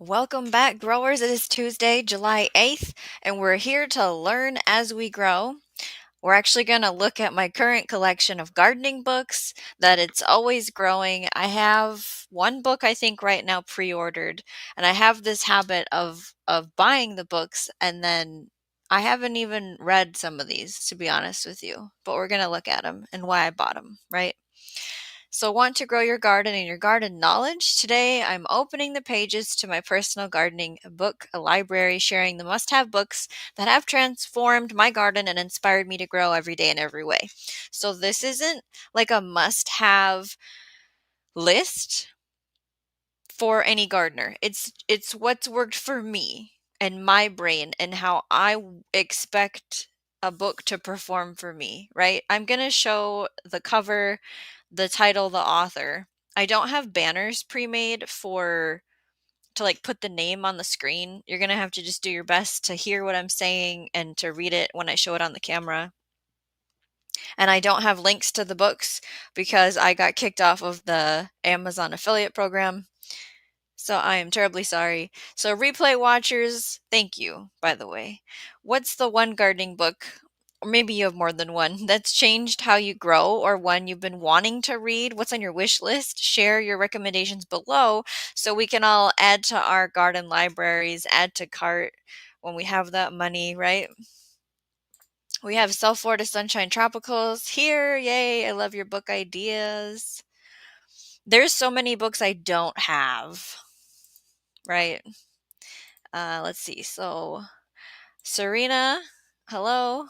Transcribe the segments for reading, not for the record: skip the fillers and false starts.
Welcome back, growers. It is Tuesday, July 8th, and we're here to learn as we grow. We're actually going to look at my current collection of gardening books that it's always growing. I have one book I think right now pre-ordered, and I have this habit of buying the books and then I haven't even read some of these, to be honest with you, but we're going to look at them and why I bought them, right? So, want to grow your garden and your garden knowledge? Today, I'm opening the pages to my personal gardening book, a library sharing the must have books that have transformed my garden and inspired me to grow every day in every way. So, this isn't like a must have list for any gardener. It's what's worked for me and my brain and how expect a book to perform for me, right? I'm going to show the cover, the title, the author. I don't have banners pre-made for to like put the name on the screen. You're going to have to just do your best to hear what I'm saying and to read it when I show it on the camera. And I don't have links to the books because I got kicked off of the Amazon affiliate program. So I am terribly sorry. So replay watchers, thank you, by the way. What's the one gardening book, or maybe you have more than one, that's changed how you grow or one you've been wanting to read? What's on your wish list? Share your recommendations below so we can all add to our garden libraries, add to cart when we have that money, right? We have South Florida Sunshine Tropicals here. Yay, I love your book ideas. There's so many books I don't have, right? Let's see. So, Serena, hello.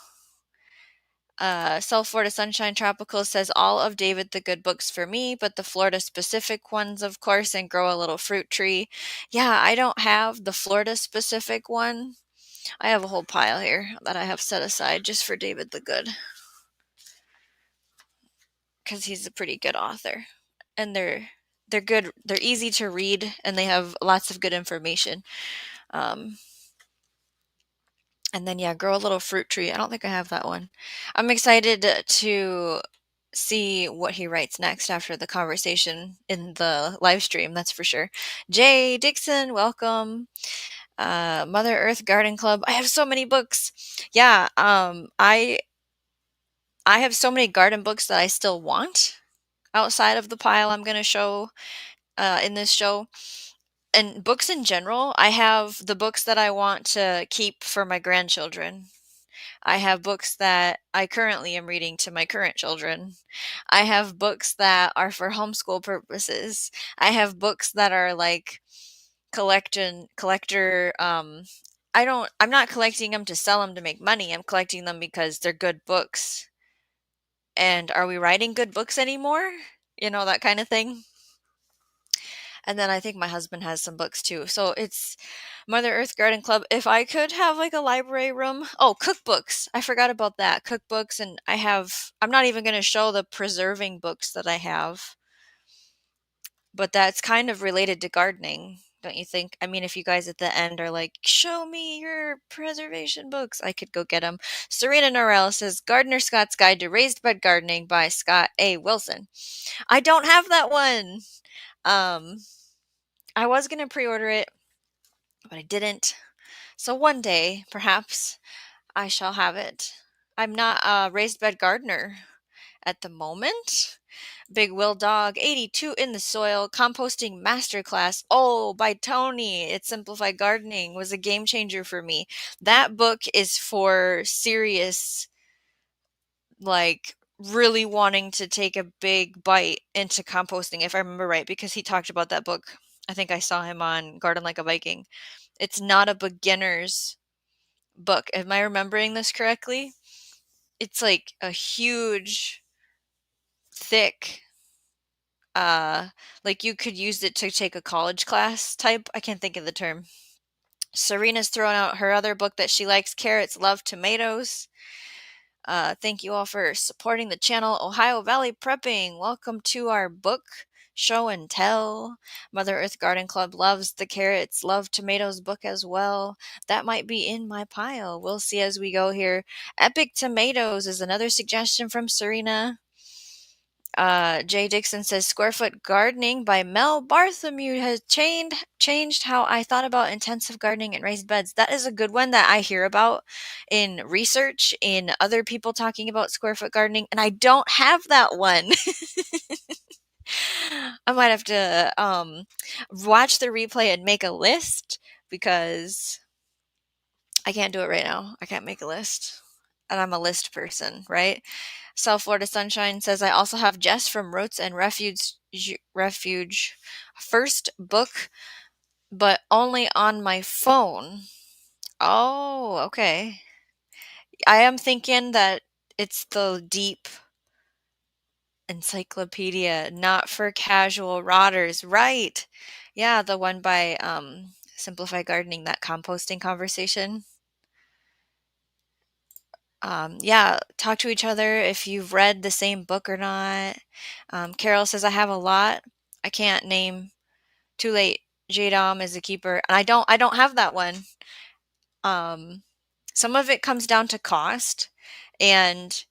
South Florida Sunshine Tropical says all of David the Good books for me, but the Florida specific ones, of course, and Grow a Little Fruit Tree. Yeah, I don't have the Florida specific one. I have a whole pile here that I have set aside just for David the Good because he's a pretty good author, and they're good. They're easy to read, and they have lots of good information. Um, And then, yeah, Grow a Little Fruit Tree. I don't think I have that one. I'm excited to see what he writes next after the conversation in the live stream, that's for sure. Jay Dixon, welcome. Mother Earth Garden Club. I have so many books. Yeah, I have so many garden books that I still want outside of the pile I'm going to show in this show. And books in general, I have the books that I want to keep for my grandchildren. I have books that I currently am reading to my current children. I have books that are for homeschool purposes. I have books that are like collector I'm not collecting them to sell them to make money. I'm collecting them because they're good books. And are we writing good books anymore? You know, that kind of thing. And then I think my husband has some books too. So it's Mother Earth Garden Club. If I could have like a library room. Oh, cookbooks. I forgot about that. Cookbooks. And I'm not even going to show the preserving books that I have, but that's kind of related to gardening. Don't you think? I mean, if you guys at the end are like, show me your preservation books, I could go get them. Serena Norrell says, Gardener Scott's Guide to Raised Bed Gardening by Scott A. Wilson. I don't have that one. Um, I was going to pre-order it, but I didn't. So one day, perhaps, I shall have it. I'm not a raised bed gardener at the moment. Big Will Dog 82 in the Soil Composting Masterclass. Oh, by Tony. It's Simplified Gardening was a game changer for me. That book is for serious, like really wanting to take a big bite into composting, if I remember right, because he talked about that book. I think I saw him on Garden Like a Viking. It's not a beginner's book. Am I remembering this correctly? It's like a huge, thick, uh, like you could use it to take a college class type. I can't think of the term. Serena's throwing out her other book that she likes, Carrots Love Tomatoes. Thank you all for supporting the channel. Ohio Valley Prepping, welcome to our book show and tell. Mother Earth Garden Club loves the Carrots Love Tomatoes book as well. That might be in my pile. We'll see as we go here. Epic Tomatoes is another suggestion from Serena. Jay Dixon says Square Foot Gardening by Mel Bartholomew has changed how I thought about intensive gardening and raised beds. That is a good one that I hear about in research, in other people talking about square foot gardening, and I don't have that one. I might have to watch the replay and make a list because I can't do it right now. I can't make a list. And I'm a list person, right? South Florida Sunshine says I also have Jess from Roots and Refuge first book, but only on my phone. Oh, okay. I am thinking that it's the deep encyclopedia, not for casual rotters. Right. Yeah, the one by Simplify Gardening, that composting conversation. Yeah, talk to each other if you've read the same book or not. Carol says, I have a lot. I can't name. Too late. Jadam is a keeper. And I don't have that one. Um, some of it comes down to cost. And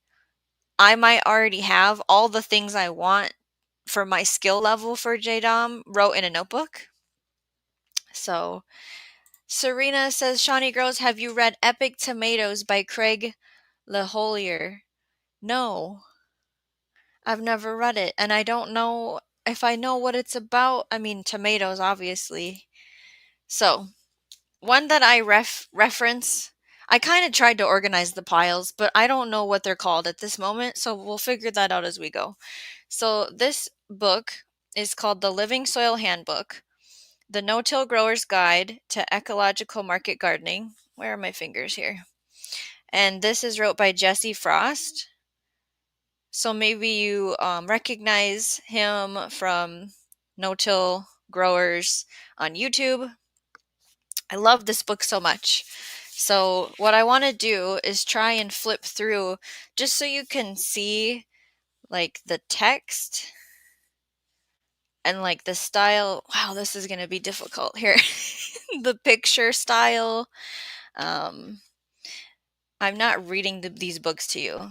I might already have all the things I want for my skill level for Jadam wrote in a notebook. So Serena says, Shawnee Girls, have you read Epic Tomatoes by Craig LeHollier? No. I've never read it, and I don't know if I know what it's about. I mean, tomatoes, obviously. So, one that I reference, I kind of tried to organize the piles, but I don't know what they're called at this moment, so we'll figure that out as we go. So, this book is called The Living Soil Handbook, The No-Till Grower's Guide to Ecological Market Gardening. Where are my fingers here? And this is wrote by Jesse Frost. So maybe you recognize him from no-till growers on YouTube. I love this book so much. So what I want to do is try and flip through just so you can see like the text and like the style. Wow, this is going to be difficult here. The picture style. Um, I'm not reading these books to you,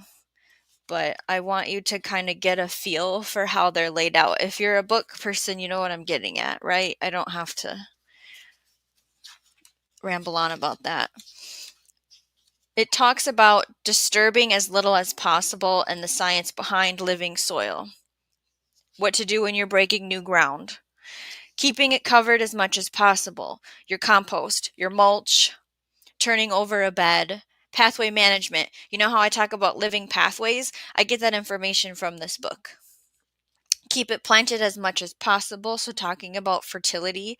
but I want you to kind of get a feel for how they're laid out. If you're a book person, you know what I'm getting at, right? I don't have to ramble on about that. It talks about disturbing as little as possible and the science behind living soil. What to do when you're breaking new ground. Keeping it covered as much as possible. Your compost, your mulch, turning over a bed, pathway management. You know how I talk about living pathways? I get that information from this book. Keep it planted as much as possible. So, talking about fertility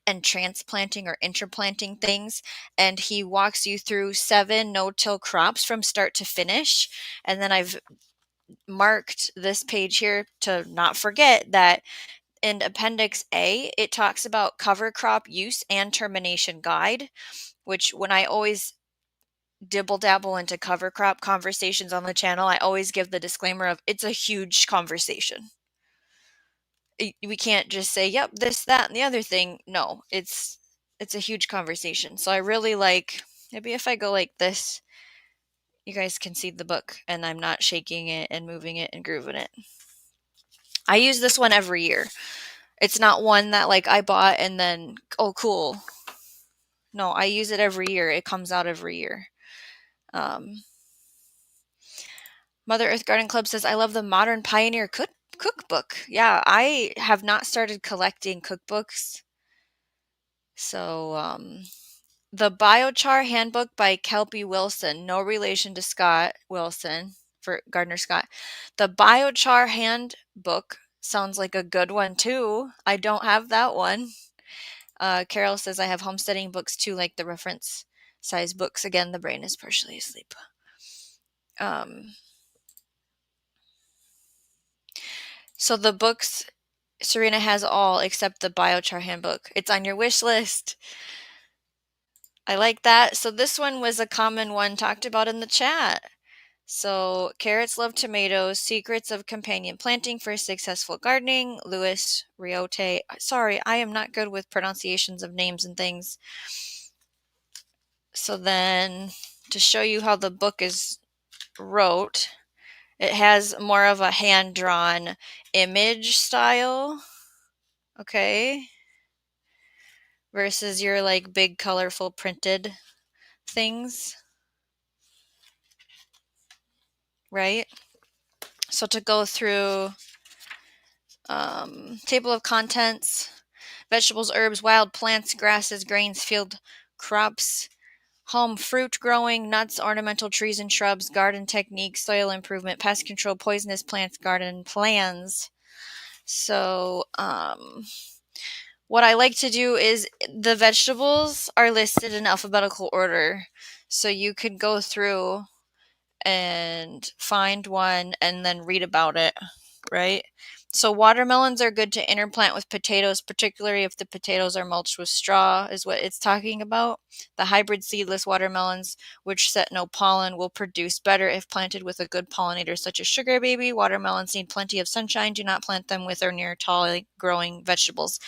and transplanting or interplanting things. And he walks you through 7 no till crops from start to finish. And then I've marked this page here to not forget that in Appendix A, it talks about cover crop use and termination guide, which when I always dibble dabble into cover crop conversations on the channel, I always give the disclaimer of it's a huge conversation. We can't just say, yep, this, that, and the other thing. No, it's a huge conversation. So I really like, maybe if I go like this, you guys can see the book and I'm not shaking it and moving it and grooving it. I use this one every year. It's not one that like I bought and then, oh, cool. No, I use it every year. It comes out every year. Mother Earth Garden Club says, I love the Modern Pioneer cookbook. Yeah, I have not started collecting cookbooks. So, the Biochar Handbook by Kelpie Wilson, no relation to Scott Wilson, for Gardner Scott. The Biochar Handbook sounds like a good one too. I don't have that one. Carol says, I have homesteading books too, like the reference size books. Again, the brain is partially asleep. So the books, Serena has all except the Biochar Handbook. It's on your wish list. I like that. So this one was a common one talked about in the chat. So Carrots Love Tomatoes, Secrets of Companion Planting for Successful Gardening, Louis Riote. Sorry, I am not good with pronunciations of names and things. So then to show you how the book is wrote, It has more of a hand-drawn image style, okay, versus your like big colorful printed things, right? So to go through table of contents, vegetables, herbs, wild plants, grasses, grains, field crops, home fruit growing, nuts, ornamental trees and shrubs, garden techniques, soil improvement, pest control, poisonous plants, garden plans. So, what I like to do is the vegetables are listed in alphabetical order. So you could go through and find one and then read about it, right? So watermelons are good to interplant with potatoes, particularly if the potatoes are mulched with straw, is what it's talking about. The hybrid seedless watermelons, which set no pollen, will produce better if planted with a good pollinator such as sugar baby. Watermelons need plenty of sunshine. Do not plant them with or near tall growing vegetables.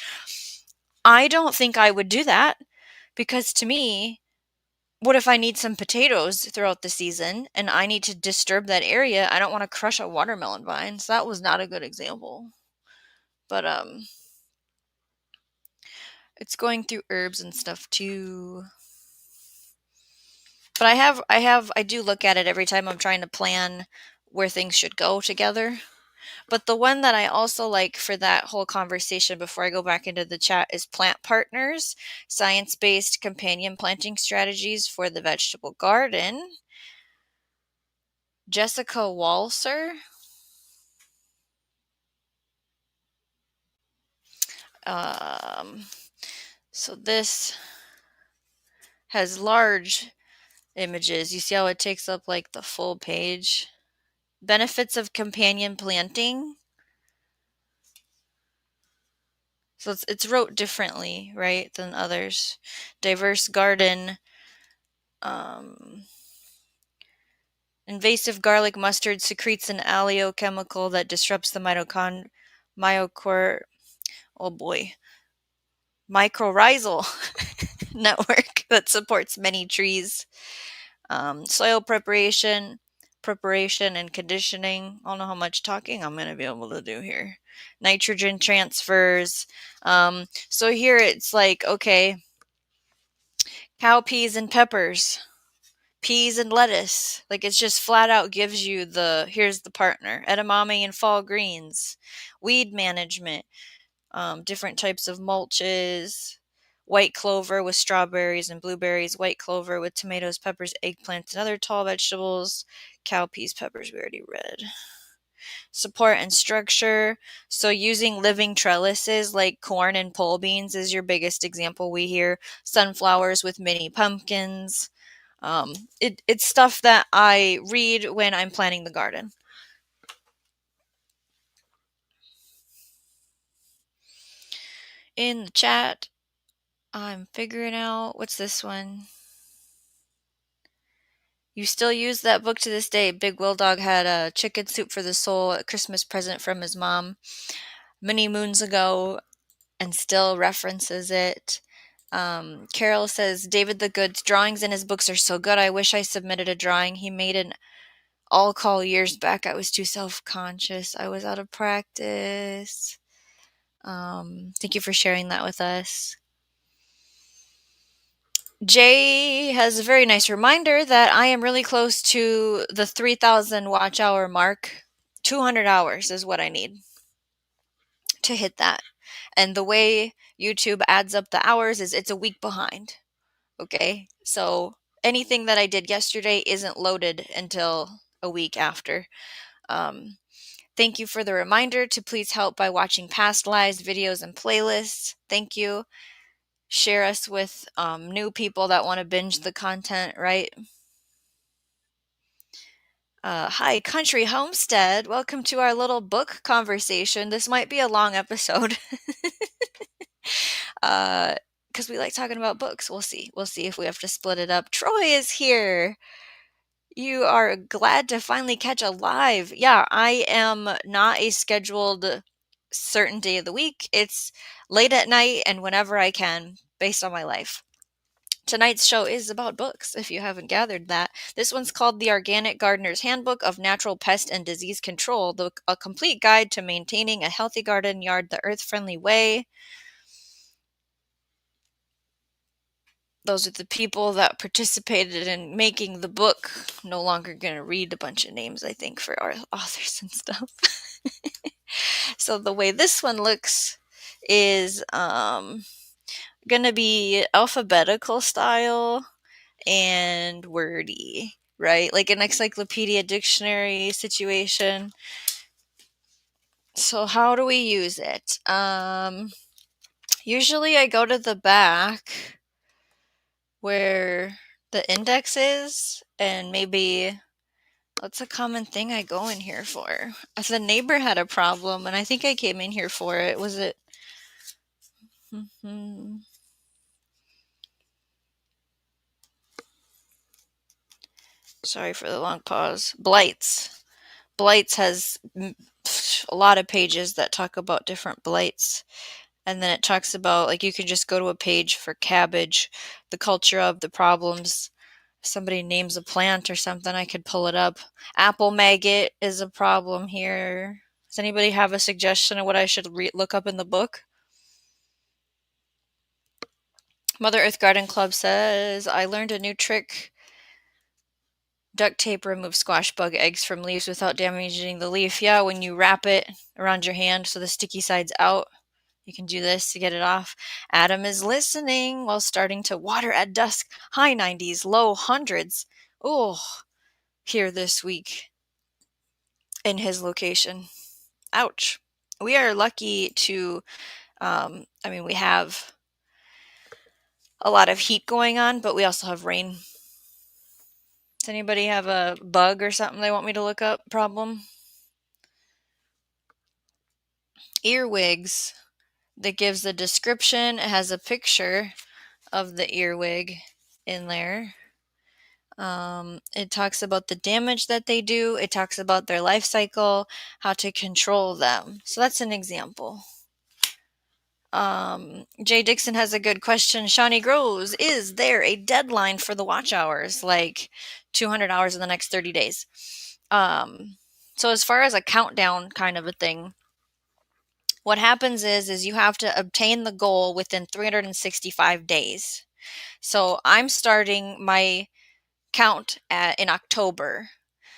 I don't think I would do that because to me, what if I need some potatoes throughout the season and I need to disturb that area? I don't want to crush a watermelon vine. So that was not a good example. But it's going through herbs and stuff too. But I do look at it every time I'm trying to plan where things should go together. But the one that I also like for that whole conversation before I go back into the chat is Plant Partners, Science-Based Companion Planting Strategies for the Vegetable Garden. Jessica Walser. So this has large images. You see how it takes up like the full page? Benefits of companion planting. So it's wrote differently, right, than others. Diverse garden. Invasive garlic mustard secretes an oleochemical that disrupts the oh boy, mycorrhizal network that supports many trees. Soil preparation and conditioning. I don't know how much talking I'm going to be able to do here. Nitrogen transfers. So here it's like, okay, cowpeas and peppers, peas and lettuce. Like it's just flat out gives you here's the partner. Edamame and fall greens. Weed management. Different types of mulches. White clover with strawberries and blueberries, white clover with tomatoes, peppers, eggplants, and other tall vegetables, cowpeas, peppers, we already read. Support and structure. So using living trellises like corn and pole beans is your biggest example we hear. Sunflowers with mini pumpkins. It's stuff that I read when I'm planning the garden. In the chat, I'm figuring out, what's this one? You still use that book to this day. Big Will Dog had a Chicken Soup for the Soul, a Christmas present from his mom many moons ago, and still references it. Carol says, David the Good's drawings in his books are so good. I wish I submitted a drawing he made an all call years back. I was too self-conscious. I was out of practice. Thank you for sharing that with us. Jay has a very nice reminder that I am really close to the 3,000 watch hour mark. 200 hours is what I need to hit that. And the way YouTube adds up the hours is it's a week behind. Okay. So anything that I did yesterday isn't loaded until a week after. Thank you for the reminder to please help by watching past lives, videos, and playlists. Thank you. Share us with new people that want to binge the content, right? Hi, Country Homestead. Welcome to our little book conversation. This might be a long episode. Because we like talking about books. We'll see. We'll see if we have to split it up. Troy is here. You are glad to finally catch a live. Yeah, I am not a scheduled certain day of the week. It's late at night and whenever I can, based on my life. Tonight's show is about books, if you haven't gathered that. This one's called The Organic Gardener's Handbook of Natural Pest and Disease Control, a complete guide to maintaining a healthy garden yard the earth-friendly way. Those are the people that participated in making the book. No longer going to read a bunch of names, I think, for our authors and stuff. So the way this one looks is going to be alphabetical style and wordy, right? Like an encyclopedia dictionary situation. So how do we use it? Usually I go to the back where the index is, and maybe that's a common thing I go in here for. If the neighbor had a problem, and I think I came in here for it, was it? Sorry for the long pause. Blights. Blights has a lot of pages that talk about different blights. And then it talks about, like, you can just go to a page for cabbage, the culture of the problems. If somebody names a plant or something, I could pull it up. Apple maggot is a problem here. Does anybody have a suggestion of what I should look up in the book? Mother Earth Garden Club says, I learned a new trick. Duct tape removes squash bug eggs from leaves without damaging the leaf. Yeah, when you wrap it around your hand so the sticky side's out, you can do this to get it off. Adam is listening while starting to water at dusk. High 90s, low hundreds. Oh, here this week in his location. Ouch. We are lucky to, we have a lot of heat going on, but we also have rain. Does anybody have a bug or something they want me to look up? Problem? Earwigs. That gives the description. It has a picture of the earwig in there. It talks about the damage that they do. It talks about their life cycle, how to control them. So that's an example. Jay Dixon has a good question. Shawnee Grows, is there a deadline for the watch hours? Like 200 hours in the next 30 days. So as far as a countdown kind of a thing, what happens is you have to obtain the goal within 365 days. So I'm starting my count in October.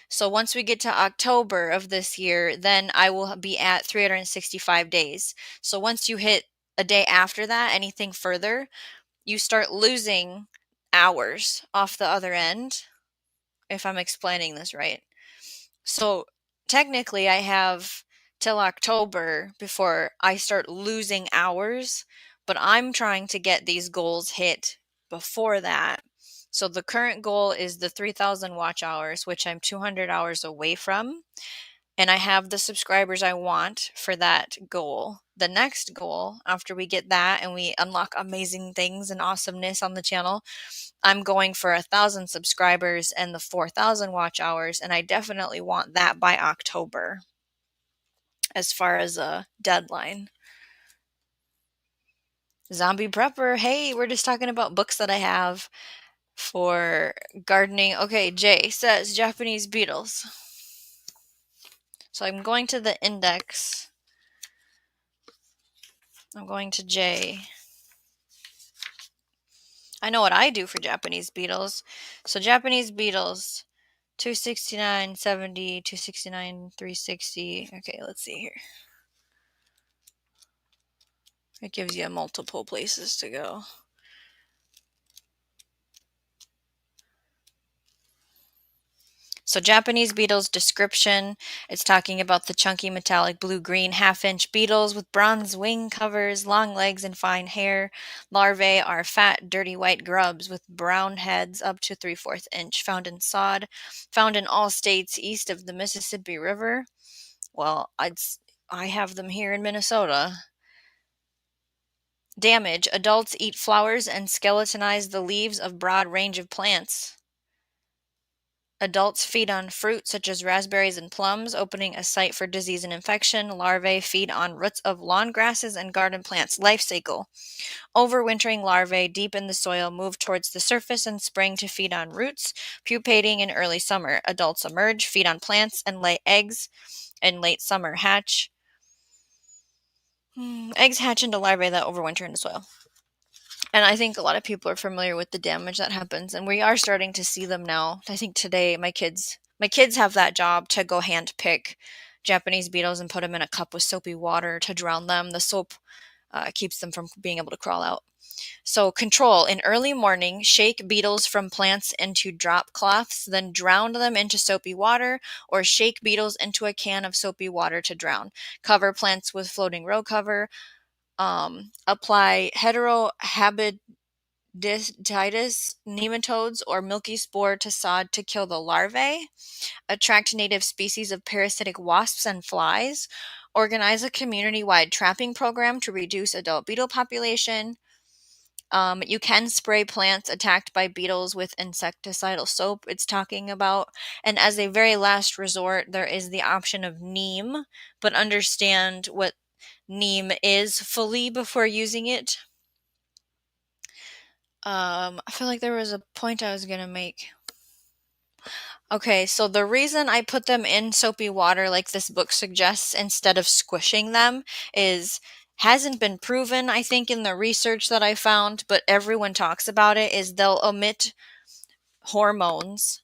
So once we get to October of this year, then I will be at 365 days. So once you hit a day after that, anything further, you start losing hours off the other end, if I'm explaining this right. So technically I have till October before I start losing hours, but I'm trying to get these goals hit before that. So the current goal is the 3,000 watch hours, which I'm 200 hours away from. And I have the subscribers I want for that goal. The next goal, after we get that and we unlock amazing things and awesomeness on the channel, I'm going for 1,000 subscribers and the 4,000 watch hours. And I definitely want that by October as far as a deadline. Zombie Prepper, hey, we're just talking about books that I have for gardening. Okay, Jay says Japanese beetles. So I'm going to the index. I'm going to J. I know what I do for Japanese beetles. So Japanese beetles, 269, 70, 269, 360. Okay, let's see here. It gives you multiple places to go. So Japanese beetles description, it's talking about the chunky metallic blue-green half-inch beetles with bronze wing covers, long legs, and fine hair. Larvae are fat, dirty white grubs with brown heads up to 3/4 inch, found in sod, found in all states east of the Mississippi River. Well, I have them here in Minnesota. Damage. Adults eat flowers and skeletonize the leaves of broad range of plants. Adults feed on fruit such as raspberries and plums, opening a site for disease and infection. Larvae feed on roots of lawn grasses and garden plants. Life cycle. Overwintering larvae deep in the soil move towards the surface in spring to feed on roots, pupating in early summer. Adults emerge, feed on plants, and lay eggs in late summer. Eggs hatch into larvae that overwinter in the soil. And I think a lot of people are familiar with the damage that happens, and we are starting to see them now. I think today my kids have that job to go hand pick Japanese beetles and put them in a cup with soapy water to drown them. The soap keeps them from being able to crawl out. So control. In early morning, shake beetles from plants into drop cloths, then drown them into soapy water, or shake beetles into a can of soapy water to drown. Cover plants with floating row cover. Apply heterohabititis nematodes or milky spore to sod to kill the larvae. Attract native species of parasitic wasps and flies. Organize a community-wide trapping program to reduce adult beetle population. You can spray plants attacked by beetles with insecticidal soap, it's talking about. And as a very last resort, there is the option of neem, but understand what neem is fully before using it. I feel like there was a point I was going to make. Okay, so the reason I put them in soapy water like this book suggests instead of squishing them is hasn't been proven, I think, in the research that I found, but everyone talks about it, is they'll emit hormones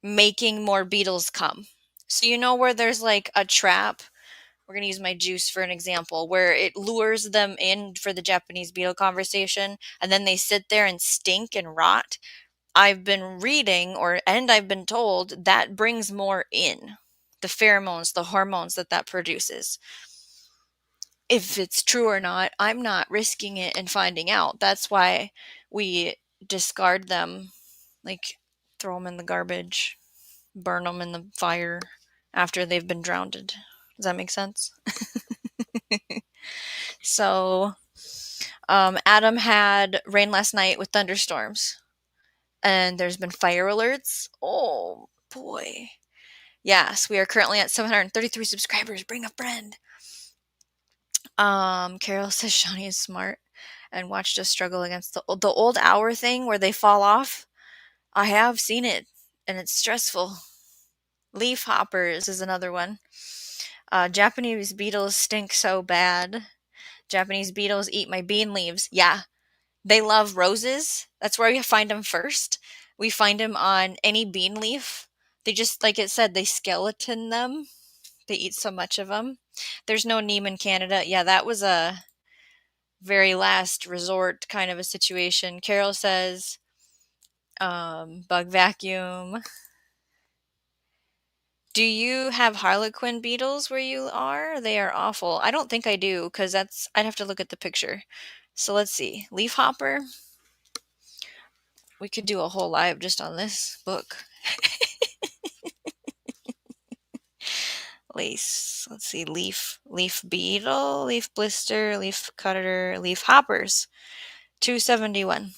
making more beetles come. So you know where there's like a trap, we're going to use my juice for an example, where it lures them in for the Japanese beetle conversation, and then they sit there and stink and rot. I've been reading and I've been told that brings more in. The pheromones, the hormones that produces. If it's true or not, I'm not risking it and finding out. That's why we discard them, like throw them in the garbage, burn them in the fire after they've been drowned. Does that make sense? So, Adam had rain last night with thunderstorms. And there's been fire alerts. Oh boy. Yes, we are currently at 733 subscribers. Bring a friend. Carol says Shawnee is smart and watched us struggle against the old hour thing where they fall off. I have seen it, and it's stressful. Leaf hoppers is another one. Japanese beetles stink so bad. Japanese beetles eat my bean leaves. Yeah, they love roses. That's where we find them first. We find them on any bean leaf. They just, like it said, they skeleton them. They eat so much of them. There's no neem in Canada. Yeah, that was a very last resort kind of a situation. Carol says, bug vacuum. Do you have harlequin beetles where you are? They are awful. I don't think I do, because I'd have to look at the picture. So let's see. Leaf hopper. We could do a whole live just on this book. Let's see, leaf beetle, leaf blister, leaf cutter, leaf hoppers. 271.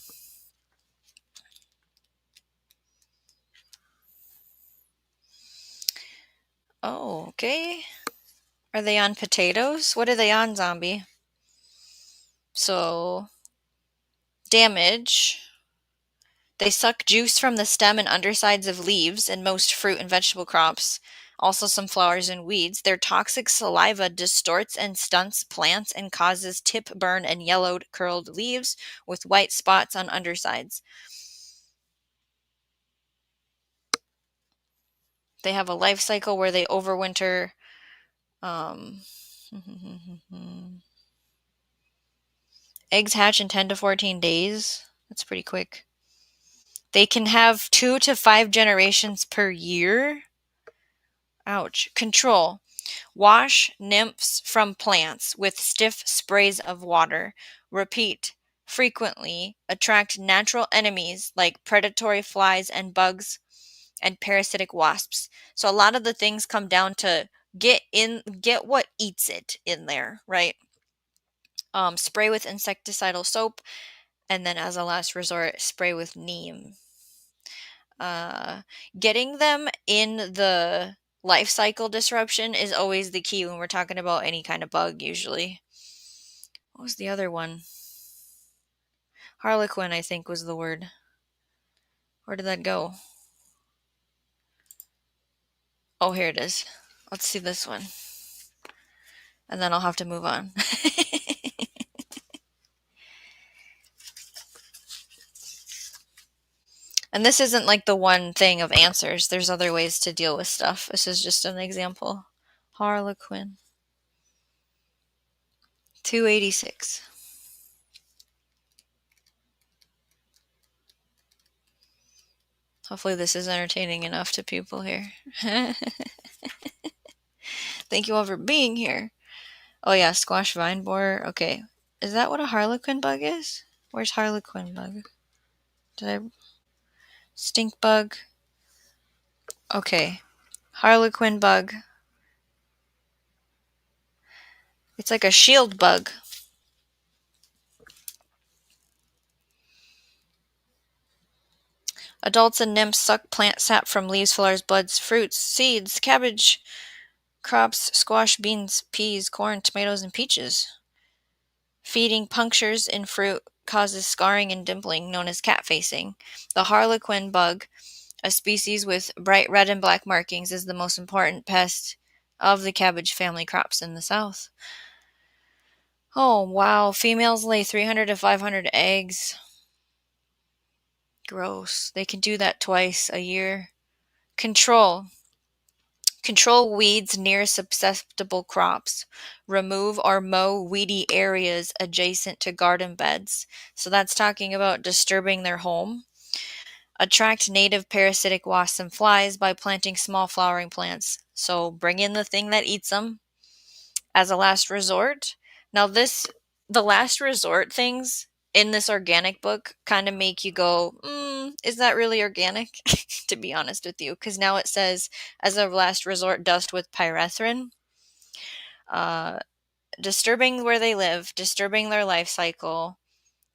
Oh, okay. Are they on potatoes? What are they on, zombie? So, damage. They suck juice from the stem and undersides of leaves in most fruit and vegetable crops. Also some flowers and weeds. Their toxic saliva distorts and stunts plants and causes tip burn and yellowed curled leaves with white spots on undersides. They have a life cycle where they overwinter. Eggs hatch in 10 to 14 days. That's pretty quick. They can have 2 to 5 generations per year. Ouch. Control. Wash nymphs from plants with stiff sprays of water. Repeat frequently. Attract natural enemies like predatory flies and bugs and parasitic wasps. So a lot of the things come down to get what eats it in there, right? Spray with insecticidal soap, and then as a last resort, spray with neem. Uh, Getting them in the life cycle disruption is always the key when we're talking about any kind of bug, usually. What was the other one? Harlequin, I think, was the word. Where did that go? Oh, here it is. Let's see this one. And then I'll have to move on. And this isn't like the one thing of answers. There's other ways to deal with stuff. This is just an example. Harlequin. 286. Hopefully this is entertaining enough to people here. Thank you all for being here. Oh yeah, squash vine borer. Okay. Is that what a harlequin bug is? Where's harlequin bug? Did I... Stink bug. Okay. Harlequin bug. It's like a shield bug. Adults and nymphs suck plant sap from leaves, flowers, buds, fruits, seeds, cabbage, crops, squash, beans, peas, corn, tomatoes, and peaches. Feeding punctures in fruit causes scarring and dimpling, known as cat facing. The harlequin bug, a species with bright red and black markings, is the most important pest of the cabbage family crops in the south. Oh, wow. Females lay 300 to 500 eggs. Gross. They can do that twice a year. Control. Control weeds near susceptible crops. Remove or mow weedy areas adjacent to garden beds. So that's talking about disturbing their home. Attract native parasitic wasps and flies by planting small flowering plants. So bring in the thing that eats them as a last resort. Now the last resort things in this organic book kind of make you go, is that really organic? To be honest with you, because now it says as a last resort, dust with pyrethrin, uh, disturbing where they live, disturbing their life cycle,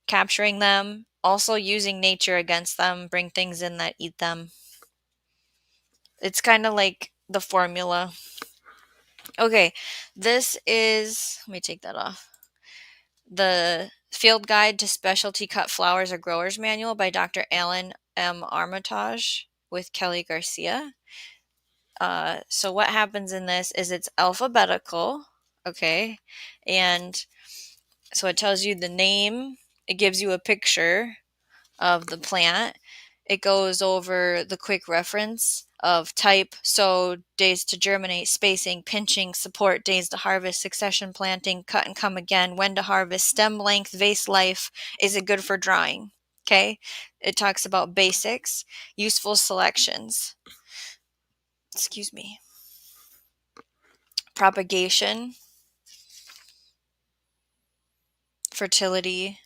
capturing them, also using nature against them, bring things in that eat them. It's kind of like the formula. Okay, this is, let me take that off. The Field Guide to Specialty Cut Flowers, a Grower's Manual by Dr. Alan M. Armitage with Kelly Garcia. So what happens in this is it's alphabetical, okay? And so it tells you the name, it gives you a picture of the plant. It goes over the quick reference of type, sow, days to germinate, spacing, pinching, support, days to harvest, succession planting, cut and come again, when to harvest, stem length, vase life, is it good for drying? Okay. It talks about basics, useful selections. Excuse me. Propagation, fertility,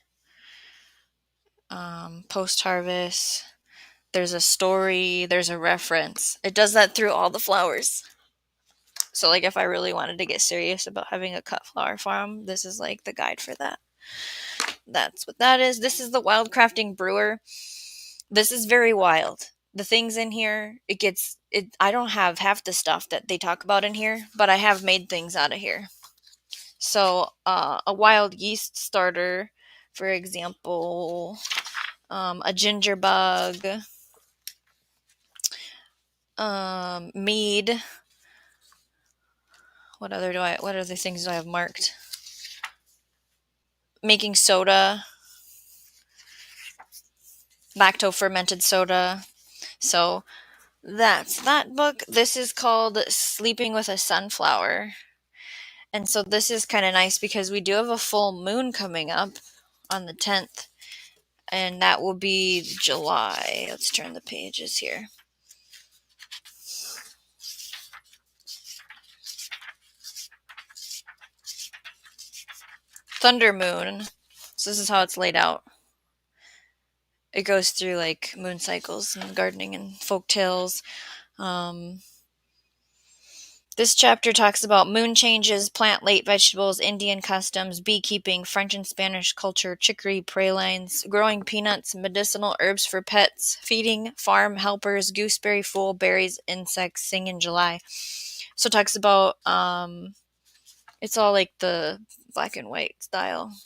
post-harvest. There's a story, there's a reference. It does that through all the flowers. So like if I really wanted to get serious about having a cut flower farm, this is like the guide for that. That's what that is. This is the Wild Crafting Brewer. This is very wild. The things in here, I don't have half the stuff that they talk about in here, but I have made things out of here. So a wild yeast starter, for example, a ginger bug, mead. What other things do I have marked? Making soda, lacto-fermented soda. So that's that book. This is called Sleeping with a Sunflower. And so this is kind of nice because we do have a full moon coming up on the 10th. And that will be July. Let's turn the pages here. Thunder moon. So this is how it's laid out. It goes through like moon cycles and gardening and folk tales. This chapter talks about moon changes, plant late vegetables, Indian customs, beekeeping, French and Spanish culture, chicory, pralines, growing peanuts, medicinal herbs for pets, feeding, farm helpers, gooseberry fool, berries, insects, sing in July. So it talks about it's all like the black and white style.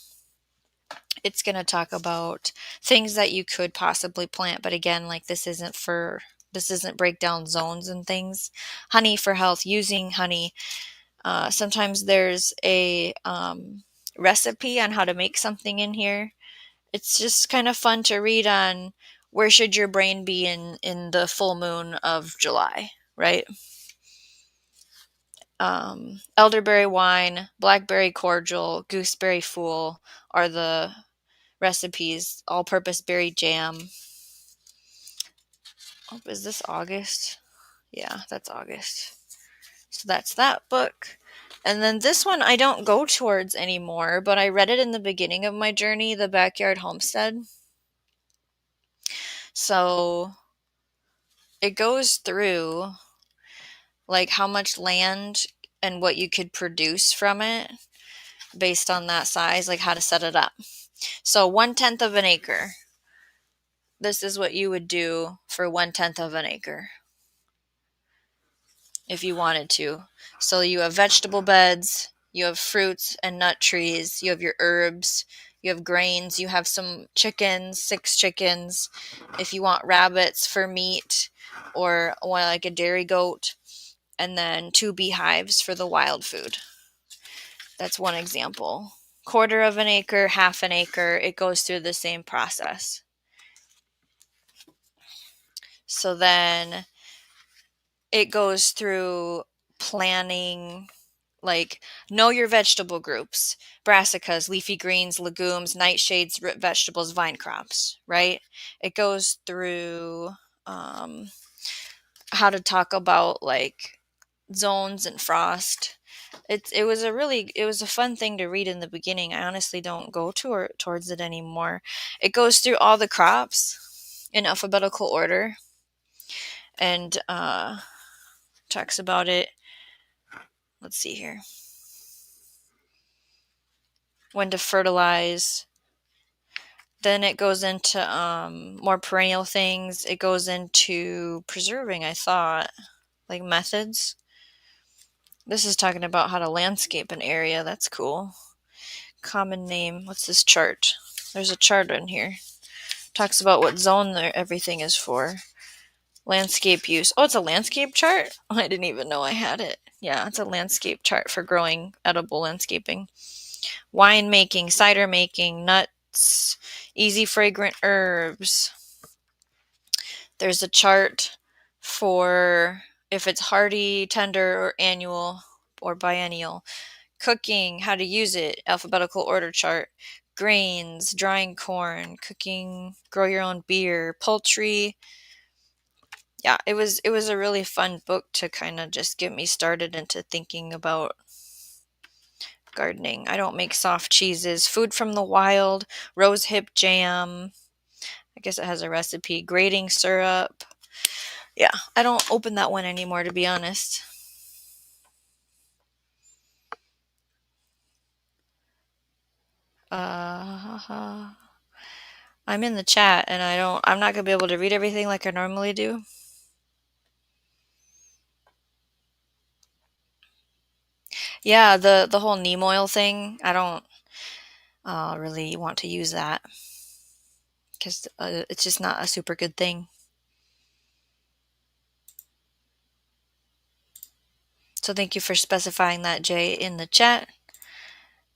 It's going to talk about things that you could possibly plant, but again, like this isn't breakdown zones and things. Honey for health, using honey. Sometimes there's a recipe on how to make something in here. It's just kind of fun to read on where should your brain be in the full moon of July, right? Elderberry wine, blackberry cordial, gooseberry fool are the recipes. All-purpose berry jam. Oh, is this August? Yeah, that's August. So that's that book. And then this one I don't go towards anymore, but I read it in the beginning of my journey, The Backyard Homestead. So it goes through like how much land and what you could produce from it based on that size, like how to set it up. So 1/10 of an acre. This is what you would do for 1/10 of an acre if you wanted to. So you have vegetable beds, you have fruits and nut trees, you have your herbs, you have grains, you have some chickens, 6 chickens, if you want rabbits for meat, or one like a dairy goat, and then 2 beehives for the wild food. That's one example. Quarter of an acre, half an acre, it goes through the same process. So then it goes through planning, like know your vegetable groups: brassicas, leafy greens, legumes, nightshades, root vegetables, vine crops, right? It goes through how to talk about like zones and frost. It was a fun thing to read in the beginning. I honestly don't go towards it anymore. It goes through all the crops in alphabetical order, and talks about it. Let's see here. When to fertilize. Then it goes into more perennial things. It goes into preserving, I thought, like methods. This is talking about how to landscape an area. That's cool. Common name. What's this chart? There's a chart in here. Talks about what zone everything is for. Landscape use. Oh, it's a landscape chart? I didn't even know I had it. Yeah, it's a landscape chart for growing edible landscaping. Wine making, cider making, nuts, easy fragrant herbs. There's a chart for if it's hardy, tender, or annual or biennial. Cooking, how to use it, alphabetical order chart. Grains, drying corn, cooking, grow your own beer, poultry. Yeah, it was a really fun book to kind of just get me started into thinking about gardening. I don't make soft cheeses. Food from the wild, rose hip jam. I guess it has a recipe. Grating syrup. Yeah, I don't open that one anymore, to be honest. Uh, I'm in the chat and I'm not gonna be able to read everything like I normally do. Yeah, the whole neem oil thing, I don't really want to use that because it's just not a super good thing. So thank you for specifying that, Jay, in the chat.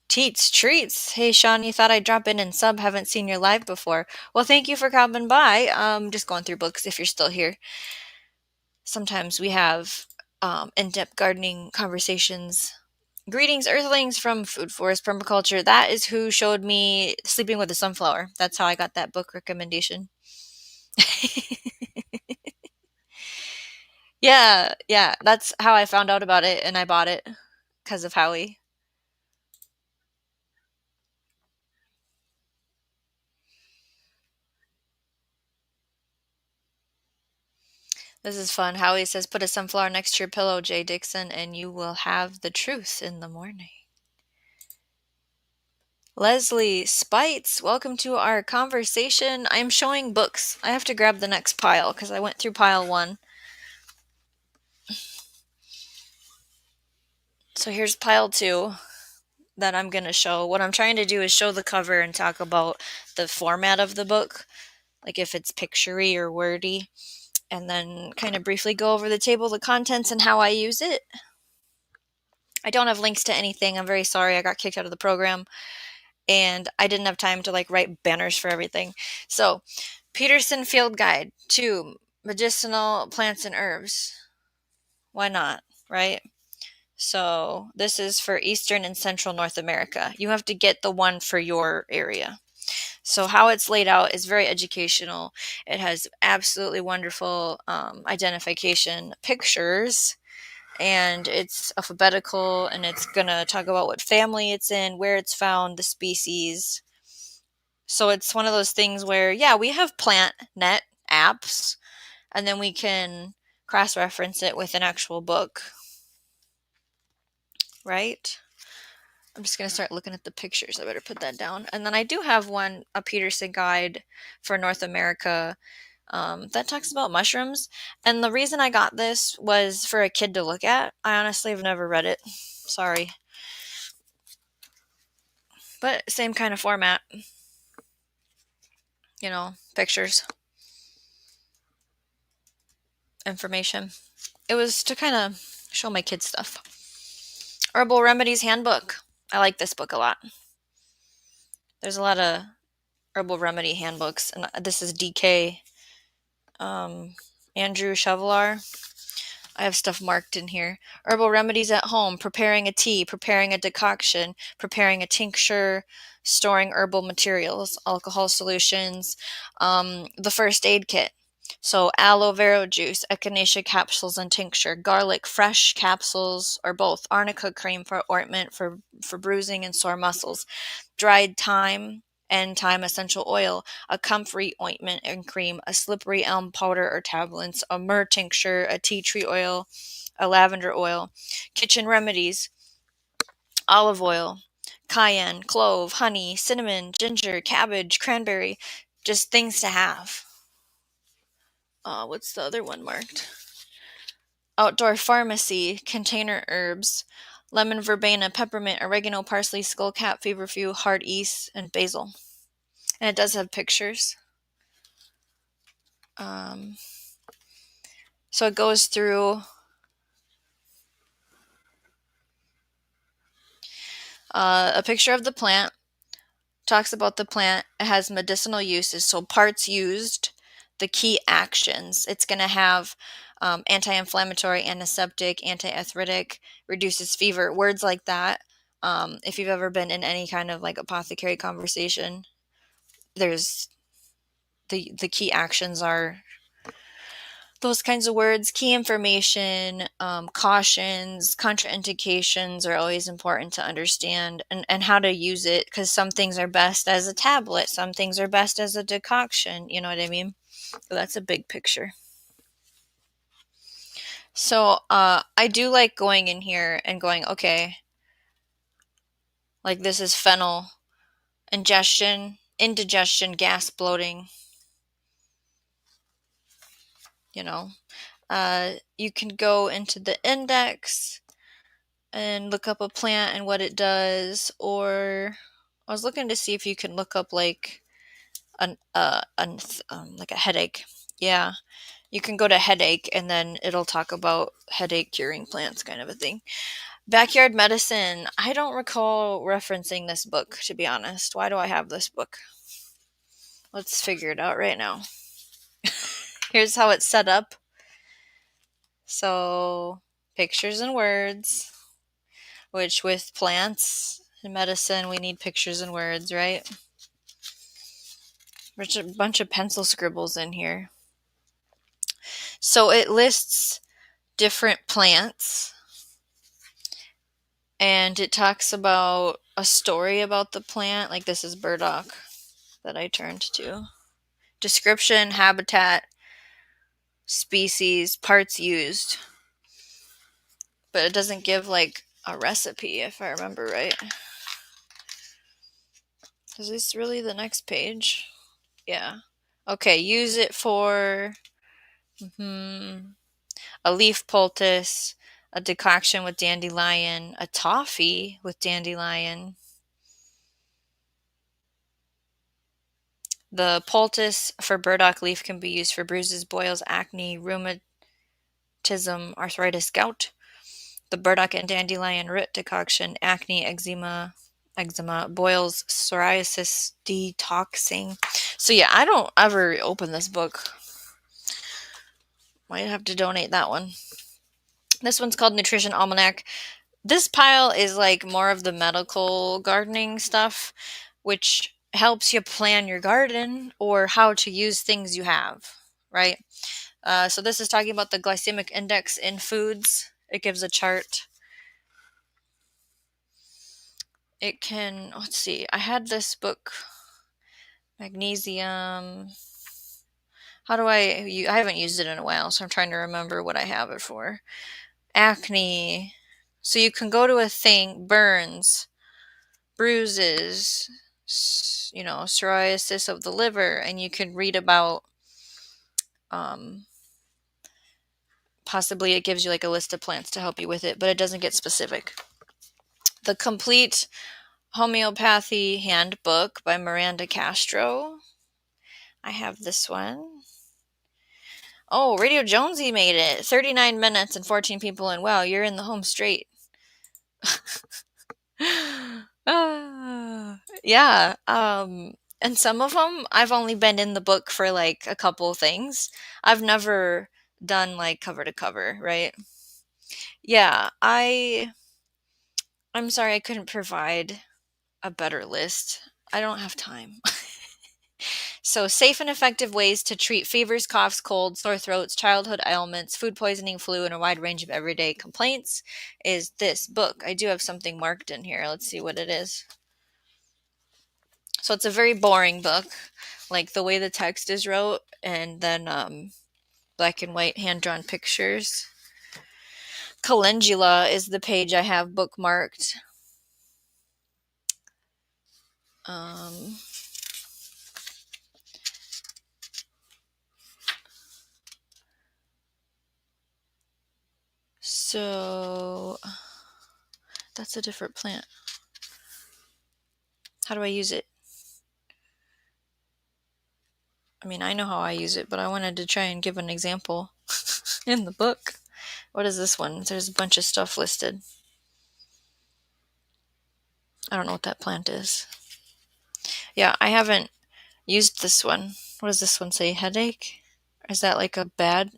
Teats treats. Hey, Shawnee, thought I'd drop in and sub. Haven't seen your live before. Well, thank you for coming by. Just going through books if you're still here. Sometimes we have in-depth gardening conversations. Greetings, Earthlings from Food Forest Permaculture. That is who showed me Sleeping with the Sunflower. That's how I got that book recommendation. Yeah, yeah, that's how I found out about it, and I bought it because of Howie. This is fun. Howie says, put a sunflower next to your pillow, Jay Dixon, and you will have the truth in the morning. Leslie Spites, welcome to our conversation. I'm showing books. I have to grab the next pile because I went through pile 1. So here's pile 2 that I'm going to show. What I'm trying to do is show the cover and talk about the format of the book, like if it's picture-y or wordy, and then kind of briefly go over the table of contents and how I use it. I don't have links to anything. I'm very sorry. I got kicked out of the program and I didn't have time to write banners for everything. So, Peterson Field Guide to Medicinal Plants and Herbs. Why not, right? So, this is for Eastern and Central North America. You have to get the one for your area. So how it's laid out is very educational. It has absolutely wonderful identification pictures, and it's alphabetical, and it's going to talk about what family it's in, where it's found, the species. So it's one of those things where, yeah, we have PlantNet apps, and then we can cross-reference it with an actual book, right? I'm just going to start looking at the pictures. I better put that down. And then I do have a Peterson guide for North America that talks about mushrooms. And the reason I got this was for a kid to look at. I honestly have never read it. Sorry. But same kind of format. Pictures, information. It was to kind of show my kids stuff. Herbal Remedies Handbook. I like this book a lot. There's a lot of herbal remedy handbooks, and this is DK Andrew Chevalier. I have stuff marked in here. Herbal remedies at home, preparing a tea, preparing a decoction, preparing a tincture, storing herbal materials, alcohol solutions, the first aid kit. So aloe vera juice, echinacea capsules and tincture, garlic fresh capsules or both, arnica cream for ointment for bruising and sore muscles, dried thyme and thyme essential oil, a comfrey ointment and cream, a slippery elm powder or tablets, a myrrh tincture, a tea tree oil, a lavender oil, kitchen remedies, olive oil, cayenne, clove, honey, cinnamon, ginger, cabbage, cranberry, just things to have. What's the other one marked? Outdoor pharmacy, container herbs, lemon verbena, peppermint, oregano, parsley, skullcap, feverfew, hard east, and basil. And it does have pictures. So it goes through a picture of the plant, talks about the plant. It has medicinal uses, so parts used, the key actions. It's going to have anti-inflammatory, antiseptic, anti-arthritic, reduces fever, words like that. If you've ever been in any kind of apothecary conversation, there's the key actions are those kinds of words. Key information, cautions, contraindications are always important to understand, and how to use it, because some things are best as a tablet, some things are best as a decoction, you know what I mean? So that's a big picture. So I do like going in here and going, okay, this is fennel, ingestion, indigestion, gas, bloating, you can go into the index and look up a plant and what it does, or I was looking to see if you can look up a headache. Yeah, you can go to headache and then it'll talk about headache curing plants, kind of a thing. Backyard medicine. I don't recall referencing this book, to be honest. Why do I have this book? Let's figure it out right now. Here's how it's set up. So, pictures and words, which with plants and medicine, we need pictures and words, right? There's a bunch of pencil scribbles in here. So it lists different plants, and it talks about a story about the plant. Like this is burdock that I turned to. Description, habitat, species, parts used. But it doesn't give like a recipe, if I remember right. Is this really the next page? Yeah. Okay, use it for a leaf poultice, a decoction with dandelion, a toffee with dandelion. The poultice for burdock leaf can be used for bruises, boils, acne, rheumatism, arthritis, gout. The burdock and dandelion root decoction, acne, eczema, boils, psoriasis, detoxing. So yeah, I don't ever open this book. Might have to donate that one. This one's called Nutrition Almanac. This pile is like more of the medical gardening stuff, which helps you plan your garden or how to use things you have, right? So this is talking about the glycemic index in foods. It gives a chart. It can, let's see, I had this book, magnesium. I haven't used it in a while, so I'm trying to remember what I have it for. Acne. So you can go to a thing, burns, bruises, psoriasis of the liver, and you can read about, possibly it gives you like a list of plants to help you with it, but it doesn't get specific. The Complete Homeopathy Handbook by Miranda Castro. I have this one. Oh, Radio Jonesy made it. 39 minutes and 14 people in. Wow, you're in the home straight. Yeah. And some of them, I've only been in the book for like a couple things. I've never done like cover to cover, right? Yeah, I'm sorry I couldn't provide a better list. I don't have time. So, safe and effective ways to treat fevers, coughs, colds, sore throats, childhood ailments, food poisoning, flu, and a wide range of everyday complaints is this book. I do have something marked in here. Let's see what it is. So, it's a very boring book, like the way the text is wrote, and then black and white hand-drawn pictures. Calendula is the page I have bookmarked. So that's a different plant. How do I use it? I mean, I know how I use it, but I wanted to try and give an example in the book. What is this one? There's a bunch of stuff listed. I don't know what that plant is. Yeah, I haven't used this one. What does this one say? Headache? Is that like a bad,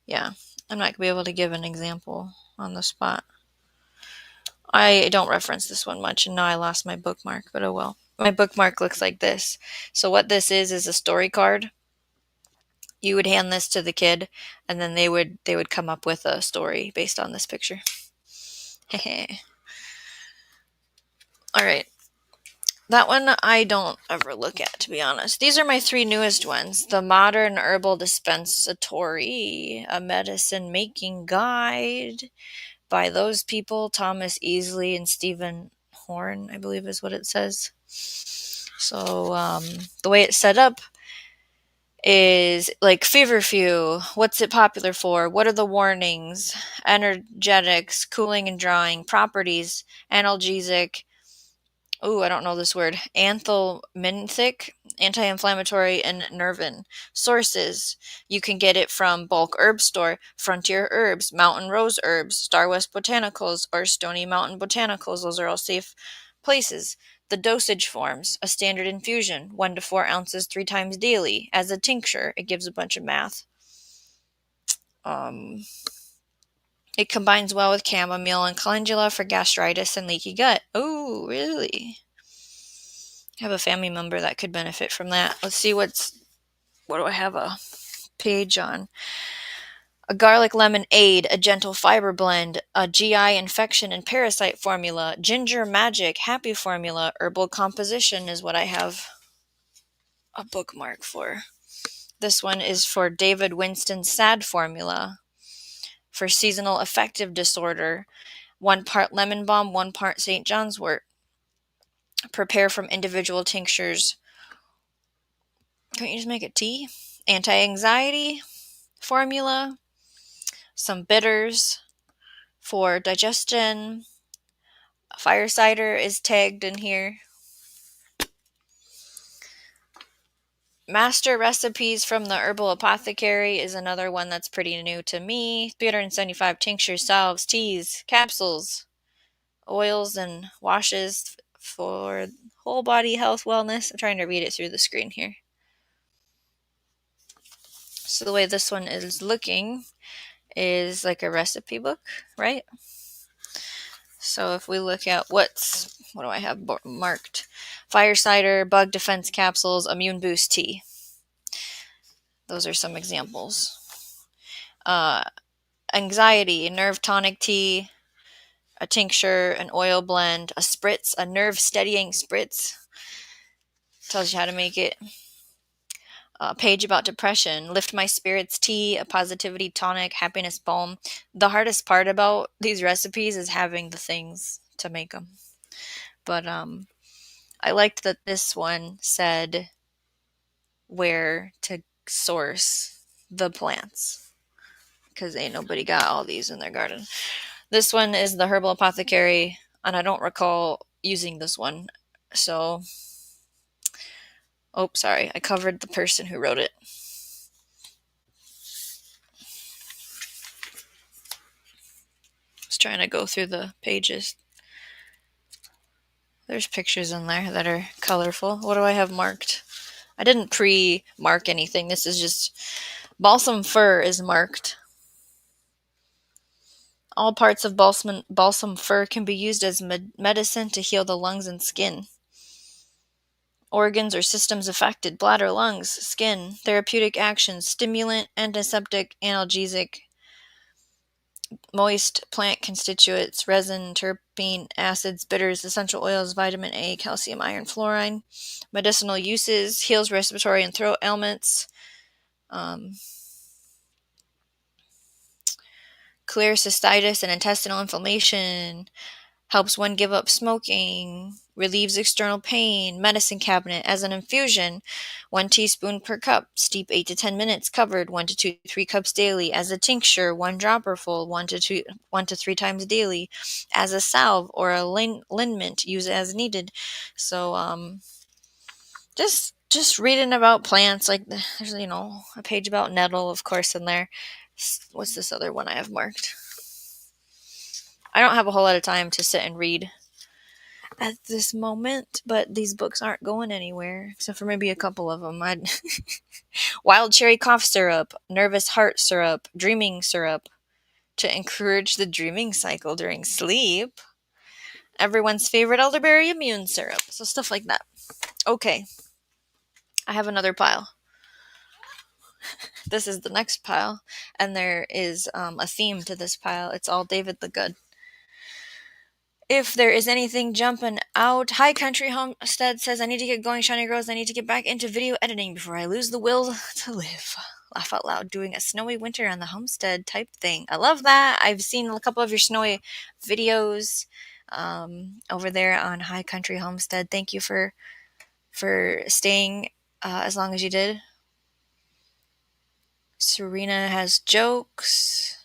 yeah, I'm not going to be able to give an example on the spot. I don't reference this one much, and now I lost my bookmark, but oh well. My bookmark looks like this. So what this is a story card. You would hand this to the kid, and then they would come up with a story based on this picture. All right. That one I don't ever look at, to be honest. These are my 3 newest ones. The Modern Herbal Dispensatory, a medicine making guide by those people, Thomas Easley and Stephen Horn, I believe is what it says. So the way it's set up is like feverfew. What's it popular for? What are the warnings? Energetics, cooling and drawing, properties, analgesic. Ooh, I don't know this word. Anthelminthic, anti-inflammatory, and nervin. Sources. You can get it from Bulk Herb Store, Frontier Herbs, Mountain Rose Herbs, Star West Botanicals, or Stony Mountain Botanicals. Those are all safe places. The dosage forms. A standard infusion, 1 to 4 ounces 3 times daily. As a tincture, it gives a bunch of math. It combines well with chamomile and calendula for gastritis and leaky gut. Oh, really? I have a family member that could benefit from that. Let's see what do I have a page on? A garlic lemon aid, a gentle fiber blend, a GI infection and parasite formula, ginger magic, happy formula, herbal composition is what I have a bookmark for. This one is for David Winston's SAD formula for seasonal affective disorder. 1 part lemon balm, 1 part St. John's wort. Prepare from individual tinctures. Can't you just make it tea? Anti-anxiety formula. Some bitters for digestion. Fire cider is tagged in here. Master recipes from the Herbal Apothecary is another one that's pretty new to me. 375 tinctures, salves, teas, capsules, oils, and washes for whole body health wellness. I'm trying to read it through the screen here. So the way this one is looking is like a recipe book, right? So if we look at what do I have marked? Fire cider, bug defense capsules, immune boost tea. Those are some examples. Anxiety, nerve tonic tea, a tincture, an oil blend, a spritz, a nerve steadying spritz. Tells you how to make it. A page about depression, lift my spirits tea, a positivity tonic, happiness balm. The hardest part about these recipes is having the things to make them. But I liked that this one said where to source the plants, because ain't nobody got all these in their garden. This one is the Herbal Apothecary, and I don't recall using this one. So, sorry, I covered the person who wrote it. Just trying to go through the pages. There's pictures in there that are colorful. What do I have marked? I didn't pre-mark anything. This is just balsam fir is marked. All parts of balsam fir can be used as medicine to heal the lungs and skin. Organs or systems affected: bladder, lungs, skin. Therapeutic actions: stimulant, antiseptic, analgesic. Moist plant constituents: resin, terpene, acids, bitters, essential oils, vitamin A, calcium, iron, fluorine. Medicinal uses: heals respiratory and throat ailments. Clear cystitis and intestinal inflammation. Helps one give up smoking. Relieves external pain. Medicine cabinet. As an infusion, 1 teaspoon per cup. Steep 8 to 10 minutes. Covered 1 to 3 cups daily. As a tincture, 1 dropper full, 1 to 3 times daily. As a salve or a liniment, use as needed. So just reading about plants, like there's a page about nettle, of course, in there. What's this other one I have marked? I don't have a whole lot of time to sit and read at this moment, but these books aren't going anywhere, except for maybe a couple of them. Wild cherry cough syrup, nervous heart syrup, dreaming syrup to encourage the dreaming cycle during sleep. Everyone's favorite elderberry immune syrup. So stuff like that. Okay. I have another pile. This is the next pile, and there is a theme to this pile. It's all David the Good. If there is anything jumping out, High Country Homestead says, I need to get going, Shiny Rose. I need to get back into video editing before I lose the will to live. Laugh out loud, doing a snowy winter on the homestead type thing. I love that. I've seen a couple of your snowy videos over there on High Country Homestead. Thank you for staying as long as you did. Serena has jokes.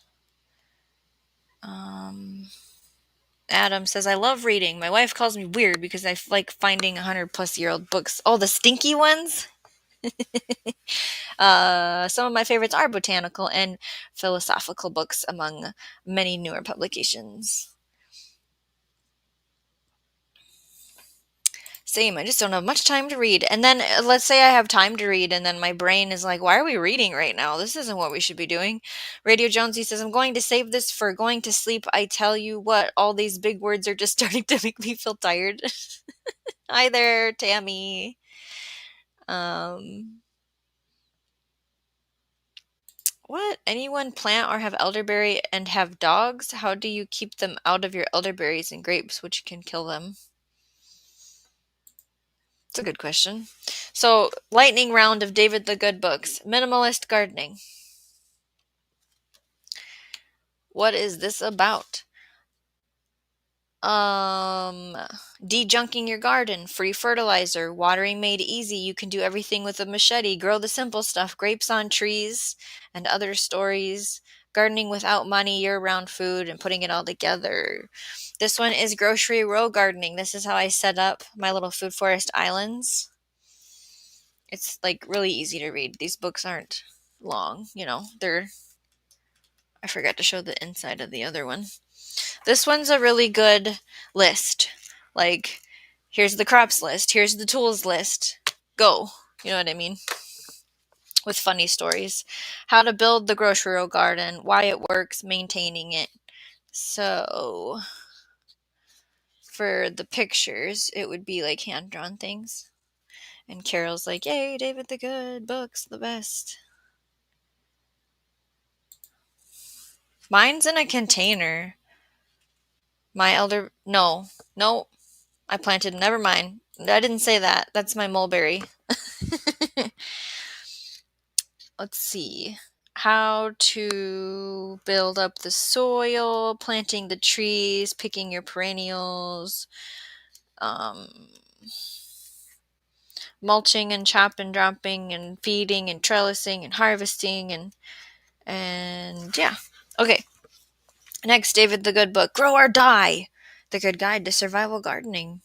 Adam says, I love reading. My wife calls me weird because I like finding 100-plus-year-old books. Oh, the stinky ones? Some of my favorites are botanical and philosophical books, among many newer publications. Same, I just don't have much time to read. And then let's say I have time to read, and then my brain is like, why are we reading right now? This isn't what we should be doing. Radio Jonesy says, I'm going to save this for going to sleep. I tell you what, all these big words are just starting to make me feel tired. Hi there, Tammy. What? Anyone plant or have elderberry and have dogs? How do you keep them out of your elderberries and grapes, which can kill them? It's a good question. So, lightning round of David the Good books. Minimalist gardening. What is this about? Dejunking your garden, free fertilizer, watering made easy. You can do everything with a machete. Grow the simple stuff, grapes on trees, and other stories. Gardening without money, year-round food, and putting it all together. This one is grocery row gardening. This is how I set up my little food forest islands. It's like really easy to read. These books aren't long, I forgot to show the inside of the other one. This one's a really good list. Like, here's the crops list, here's the tools list. Go. You know what I mean? With funny stories. How to build the grocery row garden, why it works, maintaining it. So, for the pictures, it would be like hand-drawn things. And Carol's like, yay, David the Good, books, the best. Mine's in a container. No, I planted, never mind. I didn't say that. That's my mulberry. Let's see. How to build up the soil, planting the trees, picking your perennials, mulching and chop and dropping and feeding and trellising and harvesting and yeah. Okay. Next, David the Good book, Grow or Die, The Good Guide to Survival Gardening.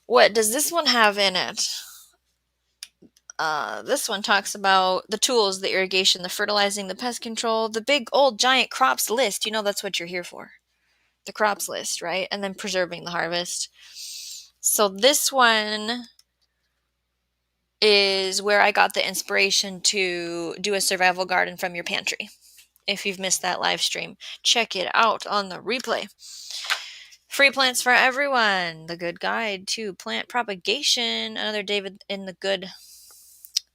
What does this one have in it? This one talks about the tools, the irrigation, the fertilizing, the pest control, the big old giant crops list. You know that's what you're here for. The crops list, right? And then preserving the harvest. So this one is where I got the inspiration to do a survival garden from your pantry. If you've missed that live stream, check it out on the replay. Free plants for everyone. The Good Guide to Plant Propagation. Another David in the Good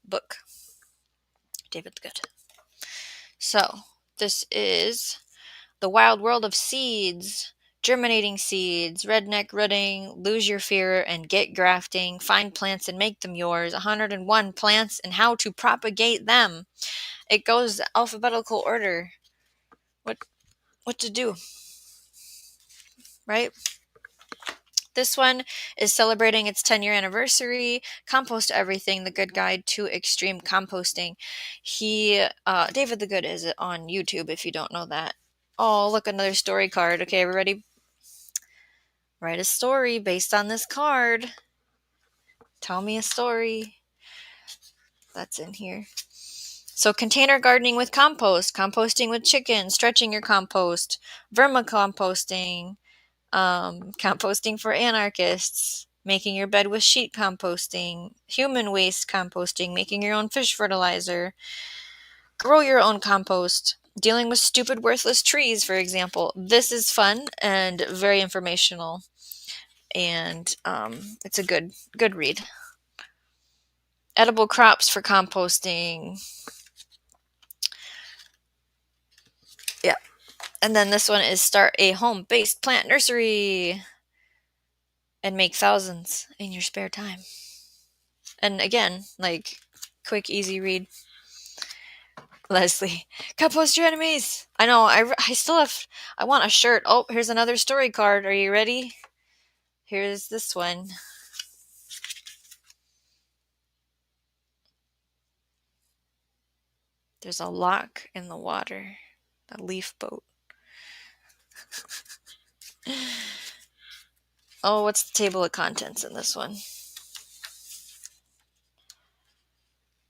book. David the Good. So, this is The Wild World of Seeds. Germinating seeds, redneck rooting, lose your fear and get grafting, find plants and make them yours, 101 plants and how to propagate them. It goes alphabetical order. What to do, right? This one is celebrating its 10-year anniversary. Compost Everything, The Good Guide to Extreme Composting. David the Good is on YouTube if you don't know that. Oh, look, another story card. Okay, everybody, write a story based on this card. Tell me a story. That's in here. So container gardening with compost, composting with chickens, stretching your compost, vermicomposting, composting for anarchists, making your bed with sheet composting, human waste composting, making your own fish fertilizer, grow your own compost, dealing with stupid worthless trees, for example. This is fun and very informational, and it's a good read. Edible crops for composting. Yeah. And then this one is start a home-based plant nursery and make thousands in your spare time. And again, like, quick, easy read. Leslie, compost your enemies. I know, I still have, I want a shirt. Oh, here's another story card. Are you ready? Here's this one. There's a lock in the water. A leaf boat. Oh, what's the table of contents in this one?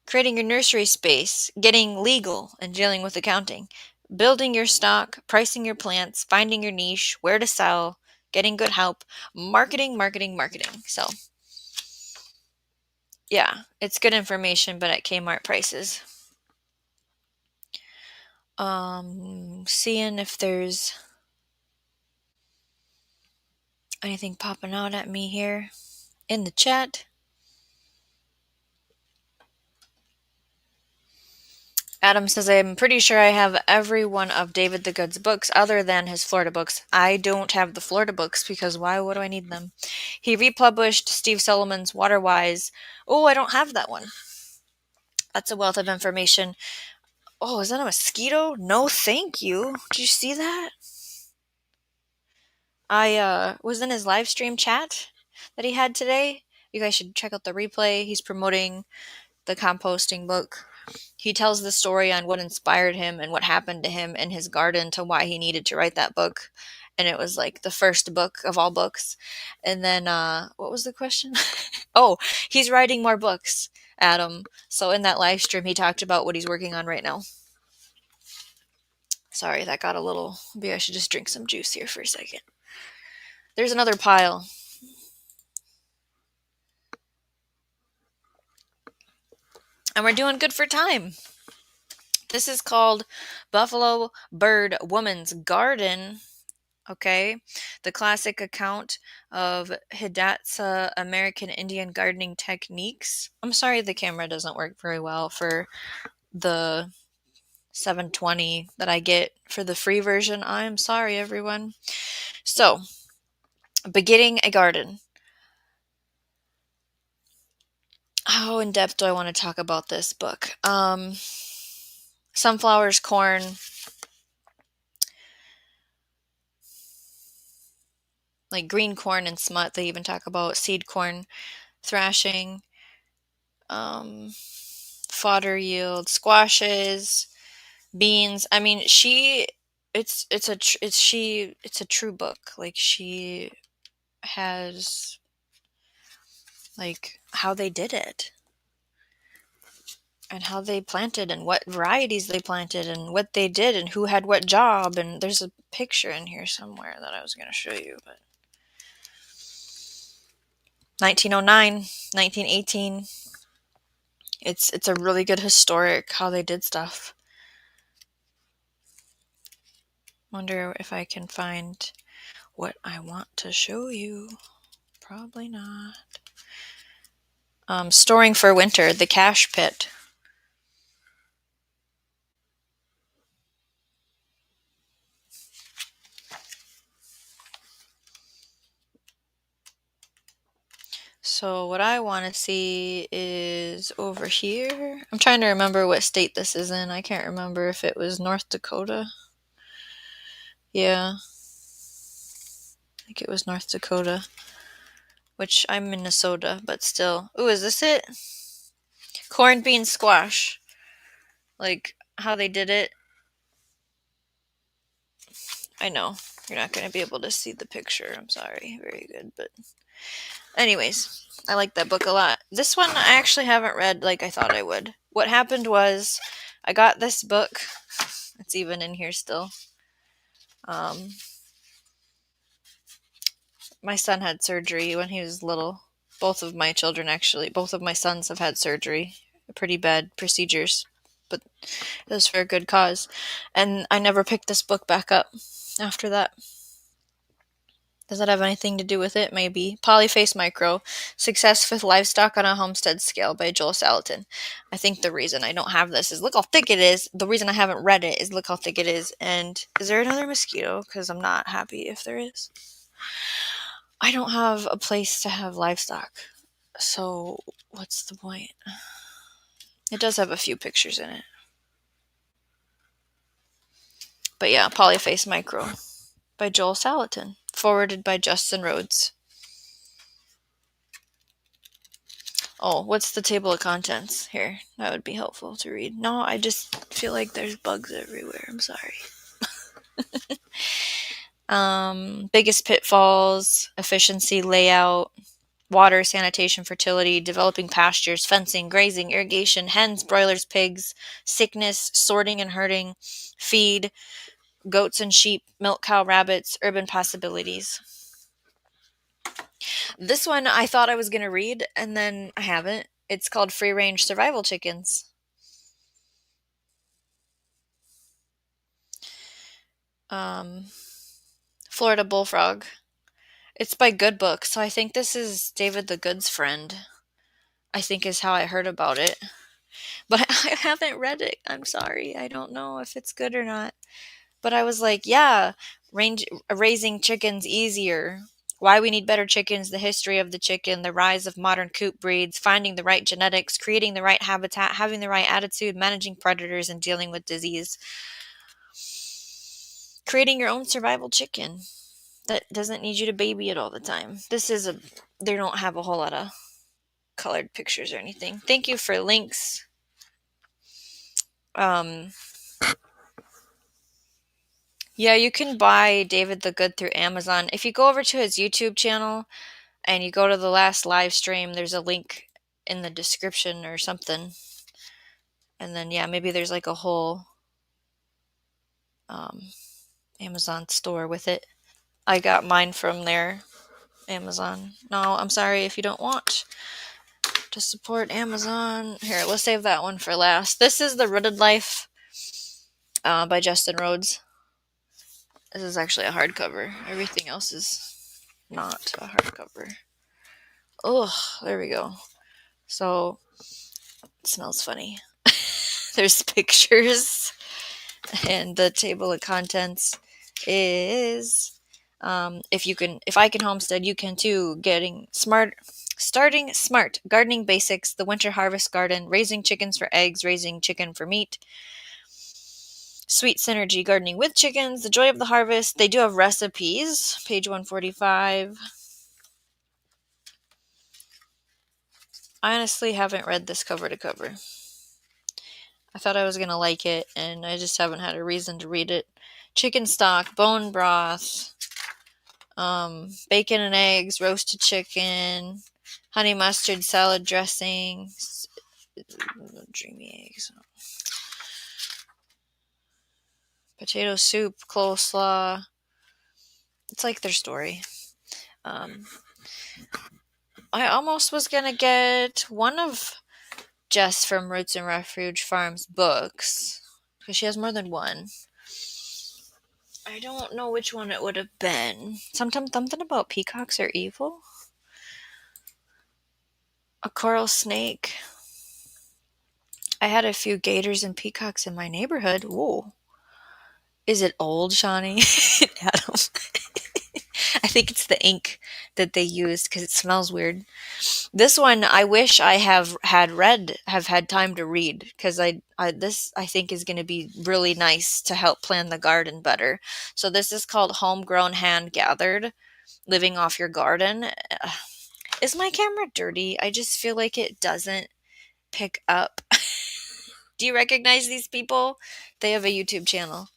Creating your nursery space, getting legal and dealing with accounting, building your stock, pricing your plants, finding your niche, where to sell, getting good help, marketing. So, yeah, it's good information, but at Kmart prices. Seeing if there's anything popping out at me here in the chat. Adam says, I'm pretty sure I have every one of David the Good's books other than his Florida books. I don't have the Florida books because why would I need them? He republished Steve Solomon's Waterwise. Oh, I don't have that one. That's a wealth of information. Oh, is that a mosquito? No, thank you. Did you see that? I was in his live stream chat that he had today. You guys should check out the replay. He's promoting the composting book. He tells the story on what inspired him and what happened to him in his garden to why he needed to write that book. And it was like the first book of all books. And then, what was the question? Oh, he's writing more books, Adam. So in that live stream, he talked about what he's working on right now. Sorry, that got a little. Maybe I should just drink some juice here for a second. There's another pile. And we're doing good for time. This is called Buffalo Bird Woman's Garden. Okay, the classic account of Hidatsa American Indian gardening techniques. I'm sorry the camera doesn't work very well for the 720 that I get for the free version. I'm sorry, everyone. So, beginning a garden. How in depth do I want to talk about this book? Sunflowers, corn, like green corn and smut. They even talk about seed corn, thrashing, fodder yield, squashes, beans. I mean, it's a true book. Like she has like how they did it and how they planted and what varieties they planted and what they did and who had what job. And there's a picture in here somewhere that I was going to show you, but 1909, 1918. It's a really good historic how they did stuff. Wonder if I can find what I want to show you. Probably not. Storing for winter, the cache pit. So what I want to see is over here. I'm trying to remember what state this is in. I can't remember if it was North Dakota. Yeah. I think it was North Dakota. Which I'm Minnesota, but still. Ooh, is this it? Corned bean squash. Like how they did it. I know. You're not going to be able to see the picture. I'm sorry. Very good, but anyways, I like that book a lot. This one I actually haven't read like I thought I would. What happened was I got this book. It's even in here still. My son had surgery when he was little. Both of my children actually, both of my sons have had surgery. Pretty bad procedures, but it was for a good cause. And I never picked this book back up after that. Does that have anything to do with it? Maybe. Polyface Micro, Success with Livestock on a Homestead Scale by Joel Salatin. I think the reason I don't have this is look how thick it is. The reason I haven't read it is look how thick it is. And is there another mosquito? Because I'm not happy if there is. I don't have a place to have livestock. So what's the point? It does have a few pictures in it. But yeah, Polyface Micro by Joel Salatin. Forwarded by Justin Rhodes. Oh, what's the table of contents? Here, that would be helpful to read. No, I just feel like there's bugs everywhere. I'm sorry. Biggest pitfalls, efficiency, layout, water, sanitation, fertility, developing pastures, fencing, grazing, irrigation, hens, broilers, pigs, sickness, sorting and herding, feed, goats and sheep, milk cow, rabbits, urban possibilities. This one I thought I was going to read, and then I haven't. It's called Free Range Survival Chickens. Florida Bullfrog. It's by Good Book, so I think this is David the Good's friend. I think is how I heard about it. But I haven't read it. I'm sorry. I don't know if it's good or not. But I was like, yeah, raising chickens easier. Why we need better chickens, the history of the chicken, the rise of modern coop breeds, finding the right genetics, creating the right habitat, having the right attitude, managing predators, and dealing with disease. Creating your own survival chicken that doesn't need you to baby it all the time. They don't have a whole lot of colored pictures or anything. Thank you for links. Um, yeah, you can buy David the Good through Amazon. If you go over to his YouTube channel and you go to the last live stream, there's a link in the description or something. And then, yeah, maybe there's like a whole Amazon store with it. I got mine from there, Amazon. No, I'm sorry if you don't want to support Amazon. Here, let's save that one for last. This is The Rooted Life by Justin Rhodes. This is actually a hardcover. Everything else is not a hardcover. Oh, there we go. So, it smells funny. There's pictures, and the table of contents is if I can homestead, you can too. Starting smart gardening basics, the winter harvest garden, raising chickens for eggs, raising chicken for meat, sweet synergy gardening with chickens, the joy of the harvest. They do have recipes, page 145. I honestly haven't read this cover to cover. I thought I was going to like it, and I just haven't had a reason to read it. Chicken stock, bone broth, bacon and eggs, roasted chicken, honey mustard salad dressing, dreamy eggs, potato soup, coleslaw. It's like their story. I almost was going to get one of Jess from Roots and Refuge Farms books, because she has more than one. I don't know which one it would have been. Something about peacocks are evil? A coral snake. I had a few gators and peacocks in my neighborhood. Whoa. Is it old, Shawnee? Adam. I think it's the ink that they used because it smells weird. This one I wish I have had time to read, because this I think is going to be really nice to help plan the garden better. So this is called Homegrown Hand Gathered, Living Off Your Garden. Is my camera dirty? I just feel like it doesn't pick up. Do you recognize these people? They have a YouTube channel.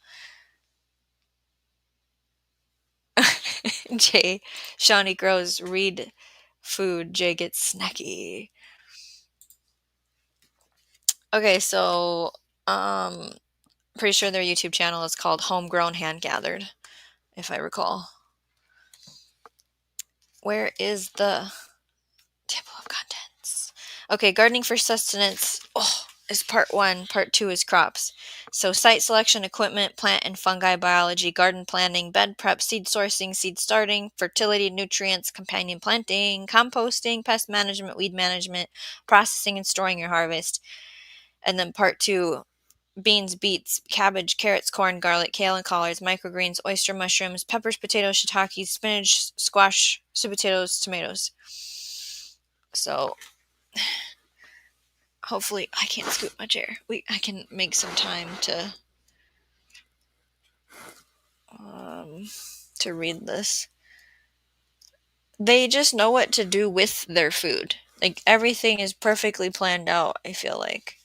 Jay, Shawnee grows, read food, Jay gets snacky. Okay, so pretty sure their YouTube channel is called Homegrown Hand Gathered, if I recall. Where is the table of contents? Okay, gardening for sustenance is part 1. Part 2 is crops. So site selection, equipment, plant and fungi biology, garden planning, bed prep, seed sourcing, seed starting, fertility, nutrients, companion planting, composting, pest management, weed management, processing and storing your harvest. And then part 2, beans, beets, cabbage, carrots, corn, garlic, kale and collards, microgreens, oyster mushrooms, peppers, potatoes, shiitake, spinach, squash, sweet potatoes, tomatoes. So hopefully I can't scoop my chair. I can make some time to read this. They just know what to do with their food. Like, everything is perfectly planned out, I feel like.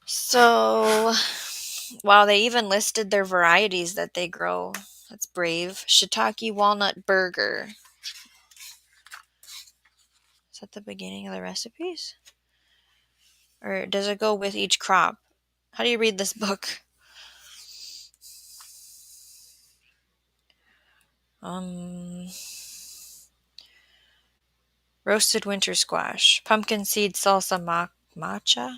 So, wow, they even listed their varieties that they grow. That's brave. Shiitake walnut burger. Is that the beginning of the recipes? Or does it go with each crop? How do you read this book? Roasted winter squash. Pumpkin seed salsa matcha.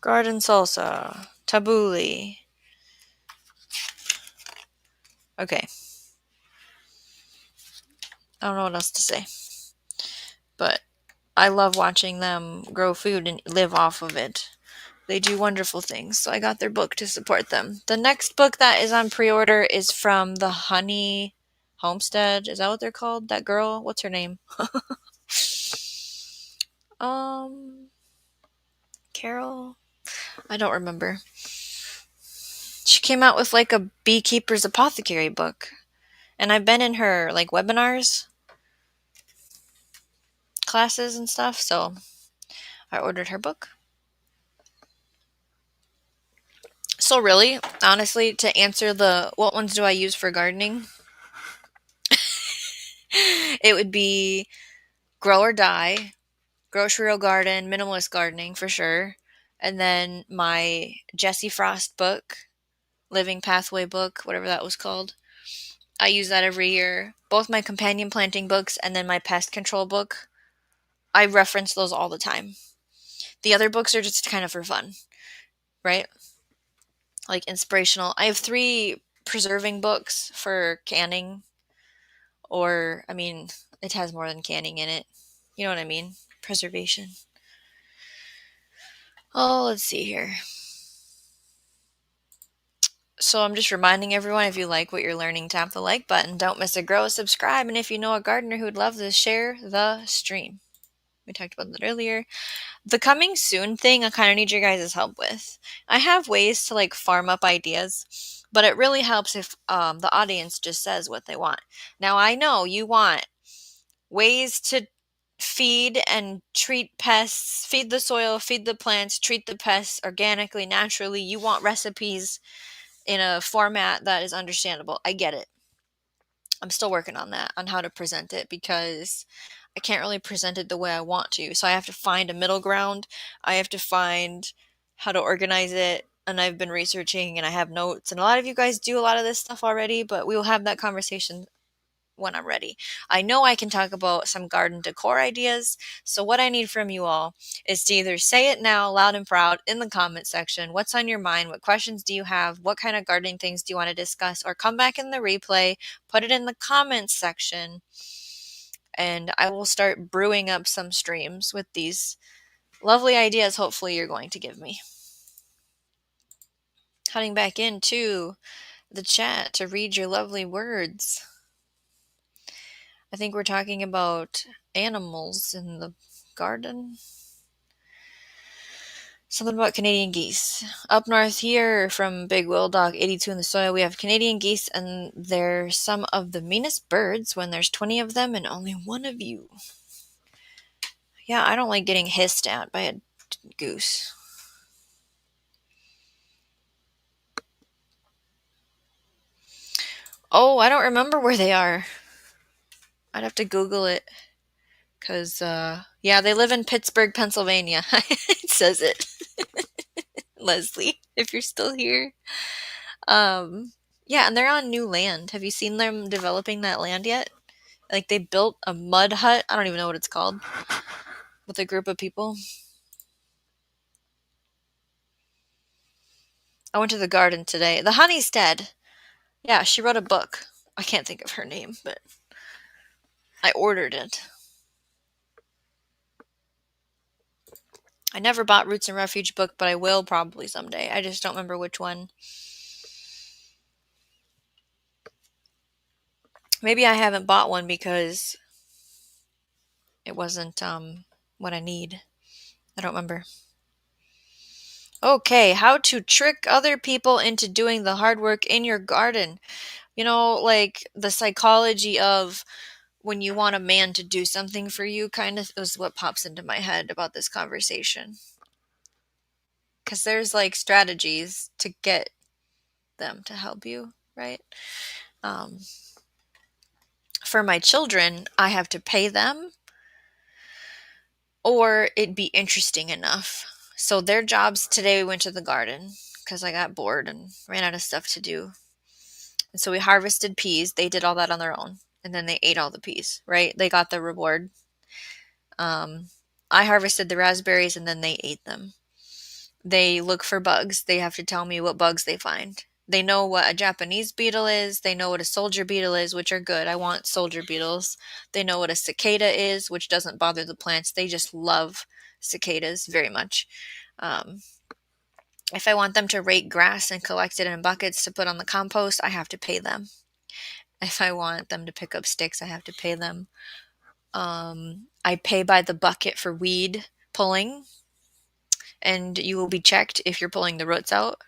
Garden salsa. Tabbouleh. Okay. I don't know what else to say. But I love watching them grow food and live off of it. They do wonderful things, so I got their book to support them. The next book that is on pre-order is from the Honey Homestead. Is that what they're called? That girl? What's her name? um, Carol? I don't remember. She came out with like a beekeeper's apothecary book. And I've been in her like webinars, classes and stuff, so I ordered her book. So really, honestly, to answer the what ones do I use for gardening? It would be Grow or Die, Grocery Real Garden, Minimalist Gardening for sure. And then my Jessie Frost book, Living Pathway book, whatever that was called. I use that every year. Both my companion planting books and then my pest control book. I reference those all the time. The other books are just kind of for fun, right? Like inspirational. I have 3 preserving books for canning, or I mean, it has more than canning in it. You know what I mean? Preservation. Oh, let's see here. So I'm just reminding everyone, if you like what you're learning, tap the like button. Don't miss a grow, subscribe, and if you know a gardener who'd love this, share the stream. We talked about that earlier. The coming soon thing, I kind of need your guys' help with. I have ways to like farm up ideas, but it really helps if the audience just says what they want. Now I know you want ways to feed and treat pests, feed the soil, feed the plants, treat the pests organically, naturally. You want recipes in a format that is understandable. I get it. I'm still working on that, on how to present it, because I can't really present it the way I want to. So I have to find a middle ground. I have to find how to organize it. And I've been researching and I have notes. And a lot of you guys do a lot of this stuff already, but we will have that conversation when I'm ready. I know I can talk about some garden decor ideas. So what I need from you all is to either say it now loud and proud in the comment section. What's on your mind? What questions do you have? What kind of gardening things do you want to discuss? Or come back in the replay, put it in the comments section, and I will start brewing up some streams with these lovely ideas hopefully you're going to give me. Cutting back into the chat to read your lovely words. I think we're talking about animals in the garden. Something about Canadian geese. Up north here from Big Will Dog 82 in the soil, we have Canadian geese, and they're some of the meanest birds when there's 20 of them and only one of you. Yeah, I don't like getting hissed at by a goose. Oh, I don't remember where they are. I'd have to Google it. Because, yeah, they live in Pittsburgh, Pennsylvania. It says it. Leslie, if you're still here. Yeah, and they're on new land. Have you seen them developing that land yet? Like, they built a mud hut. I don't even know what it's called. With a group of people. I went to the garden today. The Honeystead. Yeah, she wrote a book. I can't think of her name, but I ordered it. I never bought Roots and Refuge book, but I will probably someday. I just don't remember which one. Maybe I haven't bought one because it wasn't what I need. I don't remember. Okay, how to trick other people into doing the hard work in your garden. You know, like the psychology of when you want a man to do something for you kind of is what pops into my head about this conversation. Because there's like strategies to get them to help you, right? For my children, I have to pay them or it'd be interesting enough. So their jobs today, we went to the garden because I got bored and ran out of stuff to do. And so we harvested peas. They did all that on their own. And then they ate all the peas, right? They got the reward. I harvested the raspberries and then they ate them. They look for bugs. They have to tell me what bugs they find. They know what a Japanese beetle is. They know what a soldier beetle is, which are good. I want soldier beetles. They know what a cicada is, which doesn't bother the plants. They just love cicadas very much. Um, if I want them to rake grass and collect it in buckets to put on the compost, I have to pay them. If I want them to pick up sticks, I have to pay them. I pay by the bucket for weed pulling, and you will be checked if you're pulling the roots out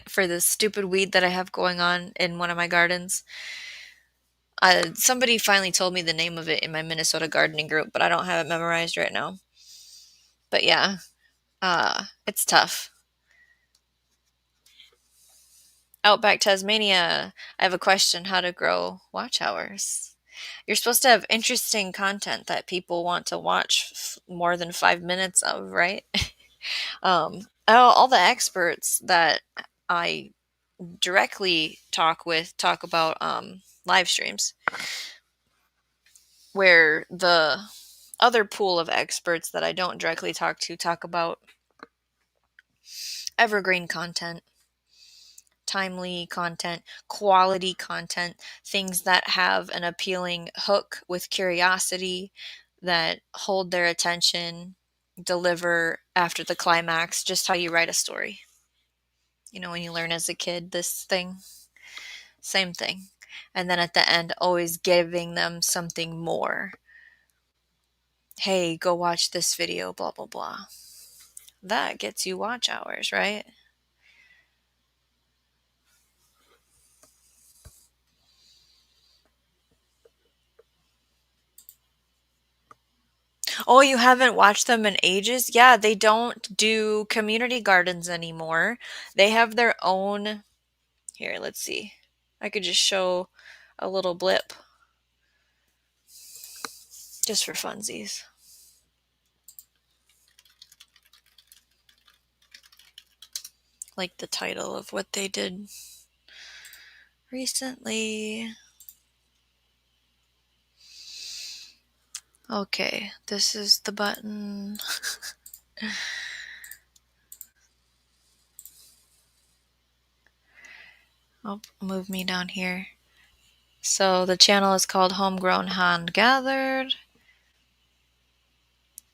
for the stupid weed that I have going on in one of my gardens. Somebody finally told me the name of it in my Minnesota gardening group, but I don't have it memorized right now. But yeah, it's tough. Outback Tasmania, I have a question: how to grow watch hours. You're supposed to have interesting content that people want to watch more than 5 minutes of, right? All the experts that I directly talk with talk about live streams, where the other pool of experts that I don't directly talk to talk about evergreen content, timely content, quality content, things that have an appealing hook with curiosity, that hold their attention, deliver after the climax, just how you write a story. You know, when you learn as a kid this thing, same thing. And then at the end, always giving them something more. Hey, go watch this video, blah, blah, blah. That gets you watch hours, right? Oh, you haven't watched them in ages? Yeah, they don't do community gardens anymore. They have their own. Here, let's see. I could just show a little blip just for funsies. Like the title of what they did recently. Okay, this is the button. Oh, move me down here. So the channel is called Homegrown Hand Gathered.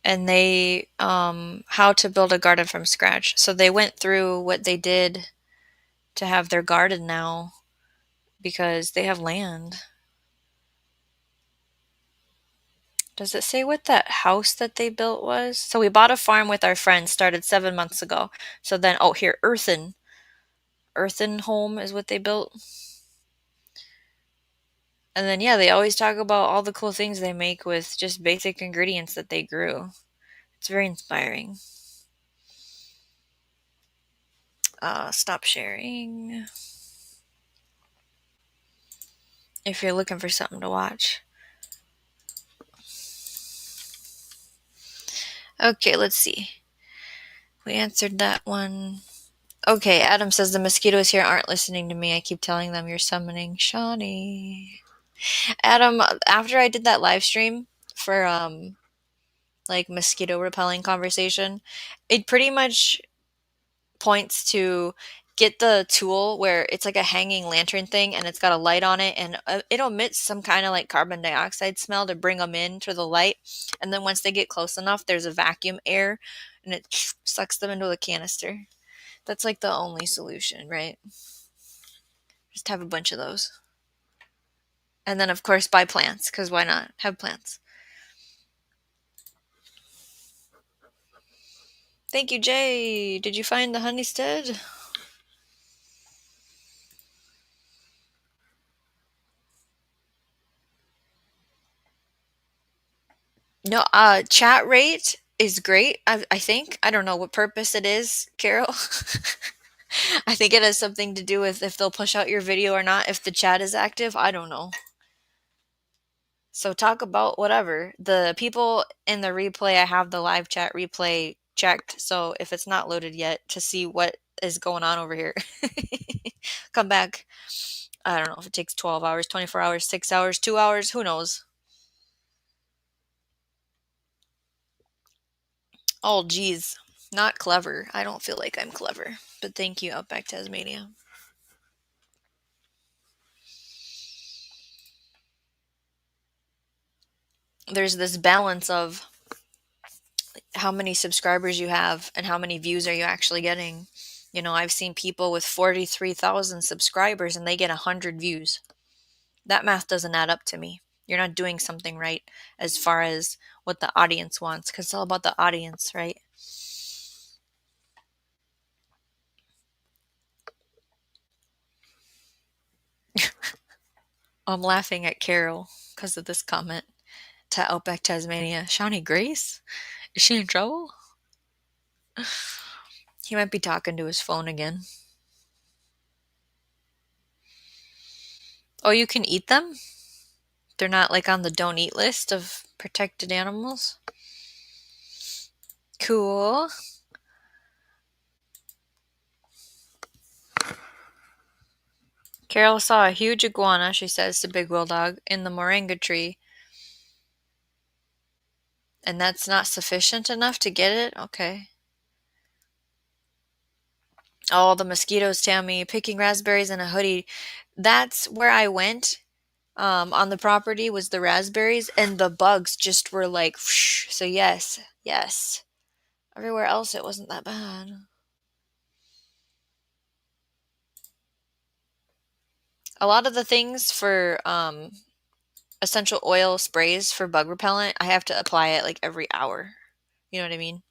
And they how to build a garden from scratch. So they went through what they did to have their garden now because they have land. Does it say what that house that they built was? So we bought a farm with our friends, started 7 months ago. So then, oh, here, Earthen Home is what they built. And then, yeah, they always talk about all the cool things they make with just basic ingredients that they grew. It's very inspiring. Stop sharing if you're looking for something to watch. Okay, let's see. We answered that one. Okay, Adam says the mosquitoes here aren't listening to me. I keep telling them you're summoning Shawnee. Adam, after I did that live stream for like mosquito repelling conversation, it pretty much points to get the tool where it's like a hanging lantern thing and it's got a light on it, and it emits some kind of like carbon dioxide smell to bring them in to the light, and then once they get close enough there's a vacuum air and it sucks them into a canister. That's like the only solution, right? Just have a bunch of those. And then of course buy plants, because why not have plants? Thank you, Jay. Did you find the honeystead? No, chat rate is great. I think. I don't know what purpose it is, Carol. I think it has something to do with if they'll push out your video or not, if the chat is active. I don't know. So talk about whatever. The people in the replay, I have the live chat replay checked. So if it's not loaded yet, to see what is going on over here, come back. I don't know if it takes 12 hours, 24 hours, 6 hours, 2 hours, who knows? Oh, geez. Not clever. I don't feel like I'm clever. But thank you, Outback Tasmania. there's this balance of how many subscribers you have and how many views are you actually getting. You know, I've seen people with 43,000 subscribers and they get 100 views. That math doesn't add up to me. You're not doing something right as far as what the audience wants, because it's all about the audience, right? I'm laughing at Carol because of this comment to Outback Tasmania. Shawnee Grace? Is she in trouble? He might be talking to his phone again. Oh, you can eat them? They're not like on the don't eat list of protected animals? Cool. Carol saw a huge iguana, she says to Big Will Dog, in the moringa tree. And that's not sufficient enough to get it? Okay. Oh, the mosquitoes, Tammy, picking raspberries in a hoodie. That's where I went on the property was the raspberries, and the bugs just were like, whoosh. So yes, yes. Everywhere else it wasn't that bad. A lot of the things for essential oil sprays for bug repellent, I have to apply it like every hour. You know what I mean?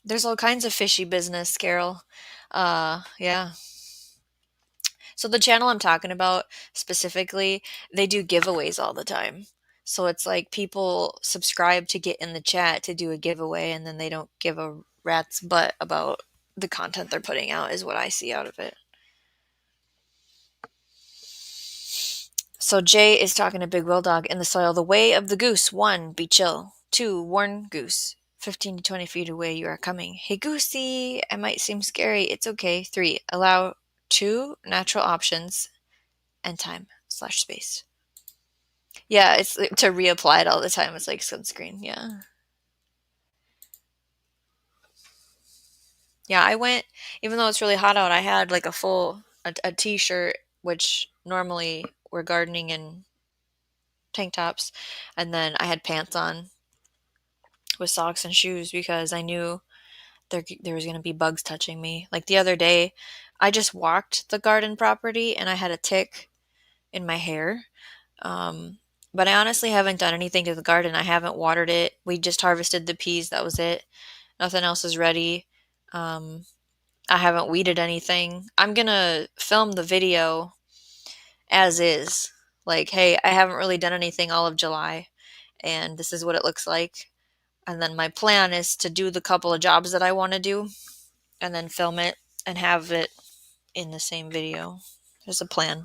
There's all kinds of fishy business, Carol. Yeah. So the channel I'm talking about specifically, they do giveaways all the time. So it's like people subscribe to get in the chat to do a giveaway and then they don't give a rat's butt about the content they're putting out is what I see out of it. So Jay is talking to Big Will Dog in the soil. The way of the goose. 1. Be chill. 2. Warn goose. 15 to 20 feet away you are coming. Hey goosey, I might seem scary. It's okay. 3. Allow 2 natural options and time/space. Yeah, it's to reapply it all the time. It's like sunscreen. Yeah. Yeah, I went, even though it's really hot out, I had like a t-shirt, which normally we're gardening in tank tops. And then I had pants on with socks and shoes because I knew there was going to be bugs touching me. Like the other day, I just walked the garden property and I had a tick in my hair. Um, but I honestly haven't done anything to the garden. I haven't watered it. We just harvested the peas. That was it. Nothing else is ready. Um, I haven't weeded anything. I'm gonna film the video as is. Like, hey, I haven't really done anything all of July, and this is what it looks like. And then my plan is to do the couple of jobs that I want to do, and then film it and have it in the same video. There's a plan.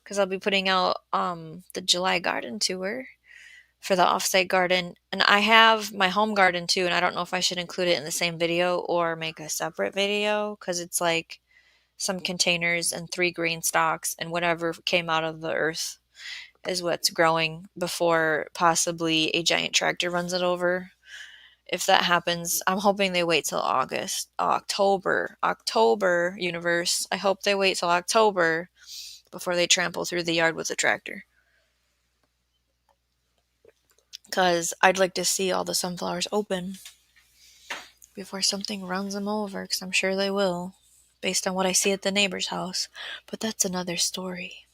Because I'll be putting out the July garden tour for the offsite garden. And I have my home garden too, and I don't know if I should include it in the same video or make a separate video because it's like some containers and 3 green stalks and whatever came out of the earth is what's growing before possibly a giant tractor runs it over. If that happens, I'm hoping they wait till October, universe. I hope they wait till October before they trample through the yard with a tractor. Because I'd like to see all the sunflowers open before something runs them over, because I'm sure they will, based on what I see at the neighbor's house. But that's another story.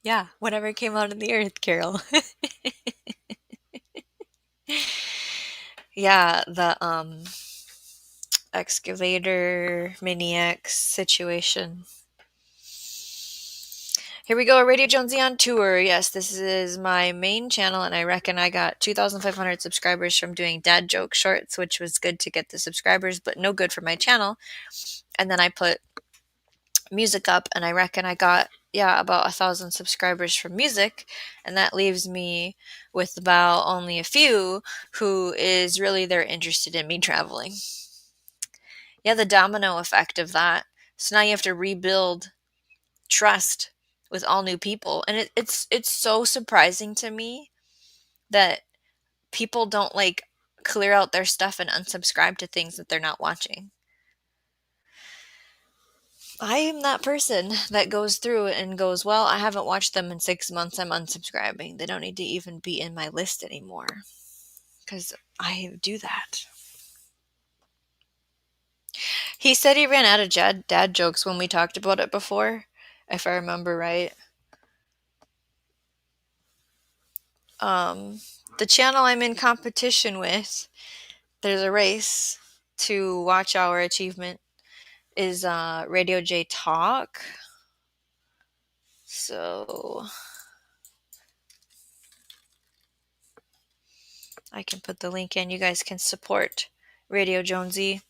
Yeah, whatever came out of the earth, Carol. Yeah, the excavator mini X situation. Here we go, Radio Jonesy on tour. Yes, this is my main channel, and I reckon I got 2,500 subscribers from doing dad joke shorts, which was good to get the subscribers, but no good for my channel. And then I put music up, and I reckon I got, about 1,000 subscribers from music, and that leaves me with about only a few who is really they're interested in me traveling. Yeah, the domino effect of that. So now you have to rebuild trust with all new people, and it's so surprising to me that people don't like clear out their stuff and unsubscribe to things that they're not watching. I am that person that goes through and goes, well, I haven't watched them in 6 months. I'm unsubscribing. They don't need to even be in my list anymore. Because I do that. He said he ran out of dad jokes when we talked about it before, if I remember right. Um, the channel I'm in competition with, there's a race to watch our achievement, is Radio J Talk. So I can put the link in. You guys can support Radio Jonesy.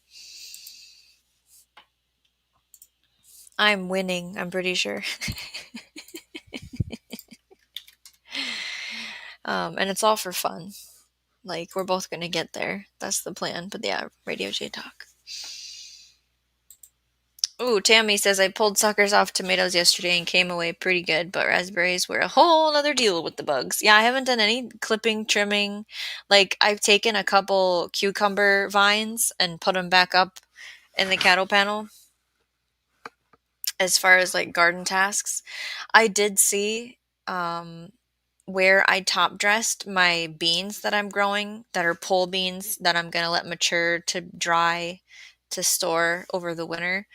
I'm winning, I'm pretty sure. And it's all for fun. Like, we're both going to get there. That's the plan. But yeah, Radio J Talk. Ooh, Tammy says I pulled suckers off tomatoes yesterday and came away pretty good, but raspberries were a whole other deal with the bugs. Yeah, I haven't done any clipping, trimming. Like, I've taken a couple cucumber vines and put them back up in the cattle panel. As far as like garden tasks, I did see where I top dressed my beans that I'm growing, that are pole beans that I'm gonna let mature to dry to store over the winter.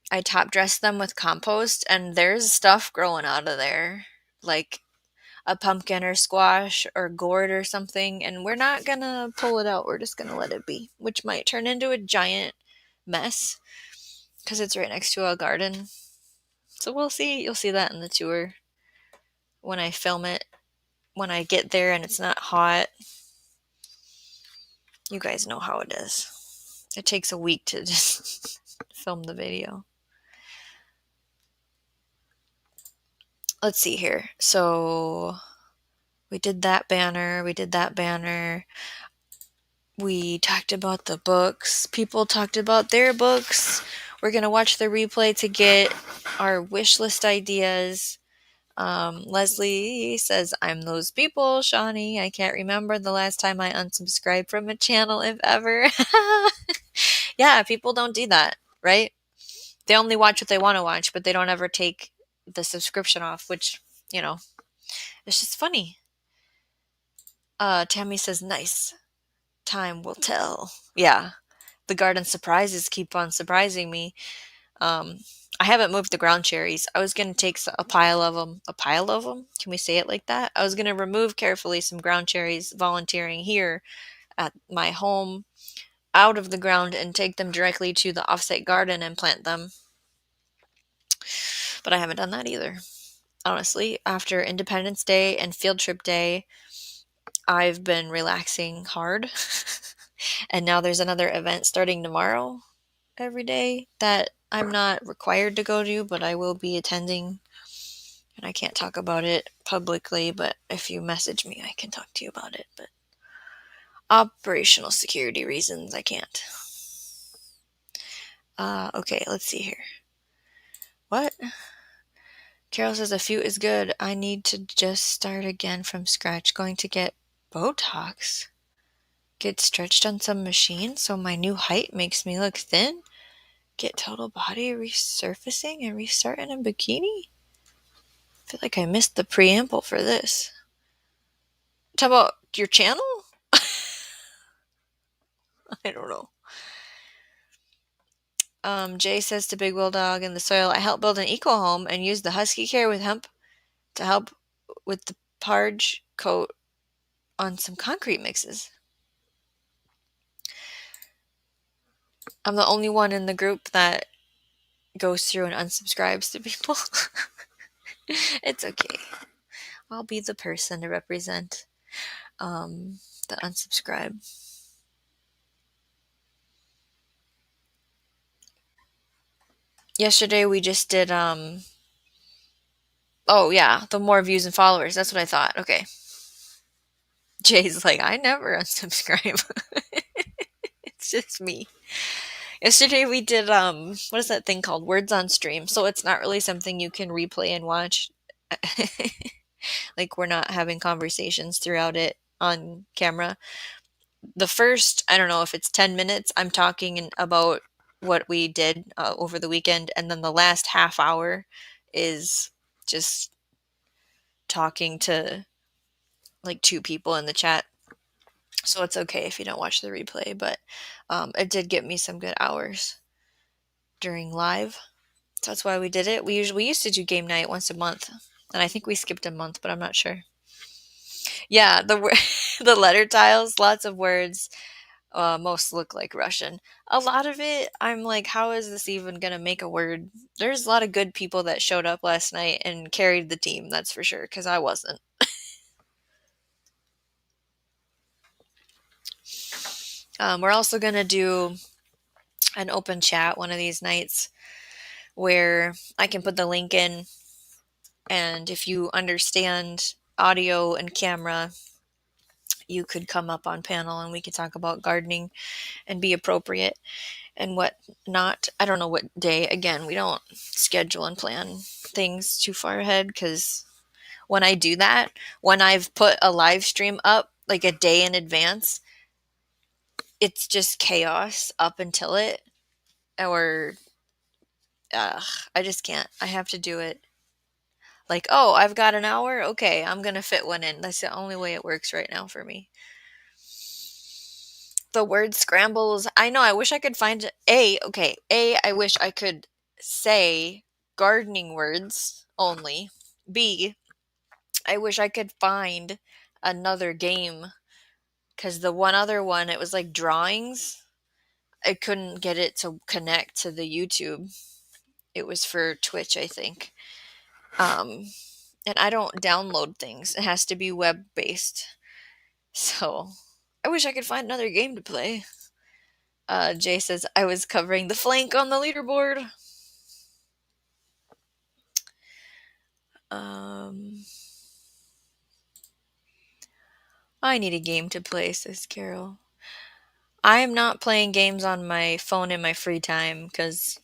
I top dressed them with compost, and there's stuff growing out of there, like a pumpkin or squash or gourd or something, and we're not gonna pull it out. We're just gonna let it be, which might turn into a giant mess because it's right next to a garden. So we'll see. You'll see that in the tour when I film it. When I get there and it's not hot. You guys know how it is. It takes a week to just film the video. Let's see here. So we did that banner. We did that banner. We talked about the books. People talked about their books. We're going to watch the replay to get our wish list ideas. Leslie says, I'm those people, Shawnee. I can't remember the last time I unsubscribed from a channel, if ever. Yeah, people don't do that, right? They only watch what they want to watch, but they don't ever take the subscription off, which, you know, it's just funny. Tammy says, nice. Time will tell. Yeah, the garden surprises keep on surprising me. I haven't moved the ground cherries. I was going to take a pile of them. A pile of them? Can we say it like that? I was going to remove carefully some ground cherries volunteering here at my home out of the ground and take them directly to the offsite garden and plant them. But I haven't done that either. Honestly, after Independence Day and Field Trip Day, I've been relaxing hard. And now there's another event starting tomorrow every day that I'm not required to go to, but I will be attending. And I can't talk about it publicly, but if you message me, I can talk to you about it. But operational security reasons, I can't. Okay, let's see here. What? Carol says a few is good. I need to just start again from scratch. Going to get Botox. Get stretched on some machine so my new height makes me look thin. Get total body resurfacing and restart in a bikini. I feel like I missed the preamble for this. Talk about your channel? I don't know. Jay says to Big Will Dog in the soil, I helped build an eco home and used the husky care with hemp to help with the parge coat on some concrete mixes. I'm the only one in the group that goes through and unsubscribes to people. It's okay. I'll be the person to represent the unsubscribe. Yesterday we just did oh yeah, the more views and followers. That's what I thought. Okay. Jay's like, I never unsubscribe. It's just me. Yesterday we did what is that thing called? Words on stream. So it's not really something you can replay and watch. Like, we're not having conversations throughout it on camera. The first, I don't know if it's 10 minutes, I'm talking about what we did over the weekend, and then the last half hour is just talking to like two people in the chat. So it's okay if you don't watch the replay, but it did get me some good hours during live. So that's why we did it. We used to do game night once a month, and I think we skipped a month, but I'm not sure. Yeah, the letter tiles, lots of words. Most look like Russian. A lot of it, I'm like, how is this even gonna make a word? There's a lot of good people that showed up last night and carried the team, that's for sure, because I wasn't. We're also gonna do an open chat one of these nights where I can put the link in, and if you understand audio and camera, you could come up on panel and we could talk about gardening and be appropriate and what not. I don't know what day. Again, we don't schedule and plan things too far ahead, because when I do that, when I've put a live stream up like a day in advance, it's just chaos up until it, or uh, I just can't. I have to do it like, oh, I've got an hour. Okay, I'm going to fit one in. That's the only way it works right now for me. The word scrambles. I know, I wish I could find I wish I could say gardening words only. B, I wish I could find another game, because the one other one, it was like drawings. I couldn't get it to connect to the YouTube. It was for Twitch, I think. And I don't download things. It has to be web-based. So, I wish I could find another game to play. Jay says, I was covering the flank on the leaderboard. I need a game to play, says Carol. I am not playing games on my phone in my free time, because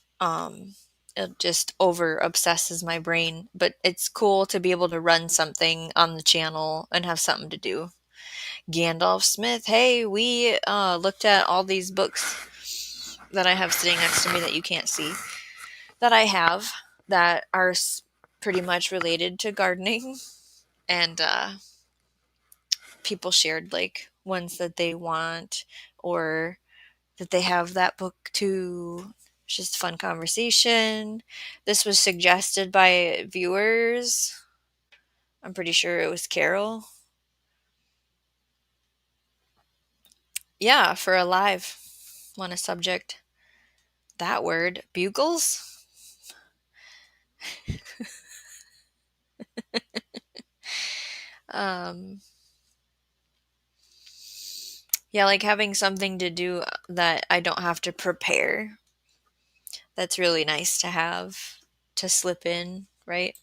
it just over obsesses my brain. But it's cool to be able to run something on the channel and have something to do. Gandalf Smith, hey, we looked at all these books that I have sitting next to me that you can't see, that I have, that are pretty much related to gardening. And people shared like ones that they want, or that they have that book too. It's just a fun conversation. This was suggested by viewers. I'm pretty sure it was Carol. Yeah, for a live. Want a subject? That word. Bugles? um, yeah, like having something to do that I don't have to prepare. That's really nice to have to slip in, right?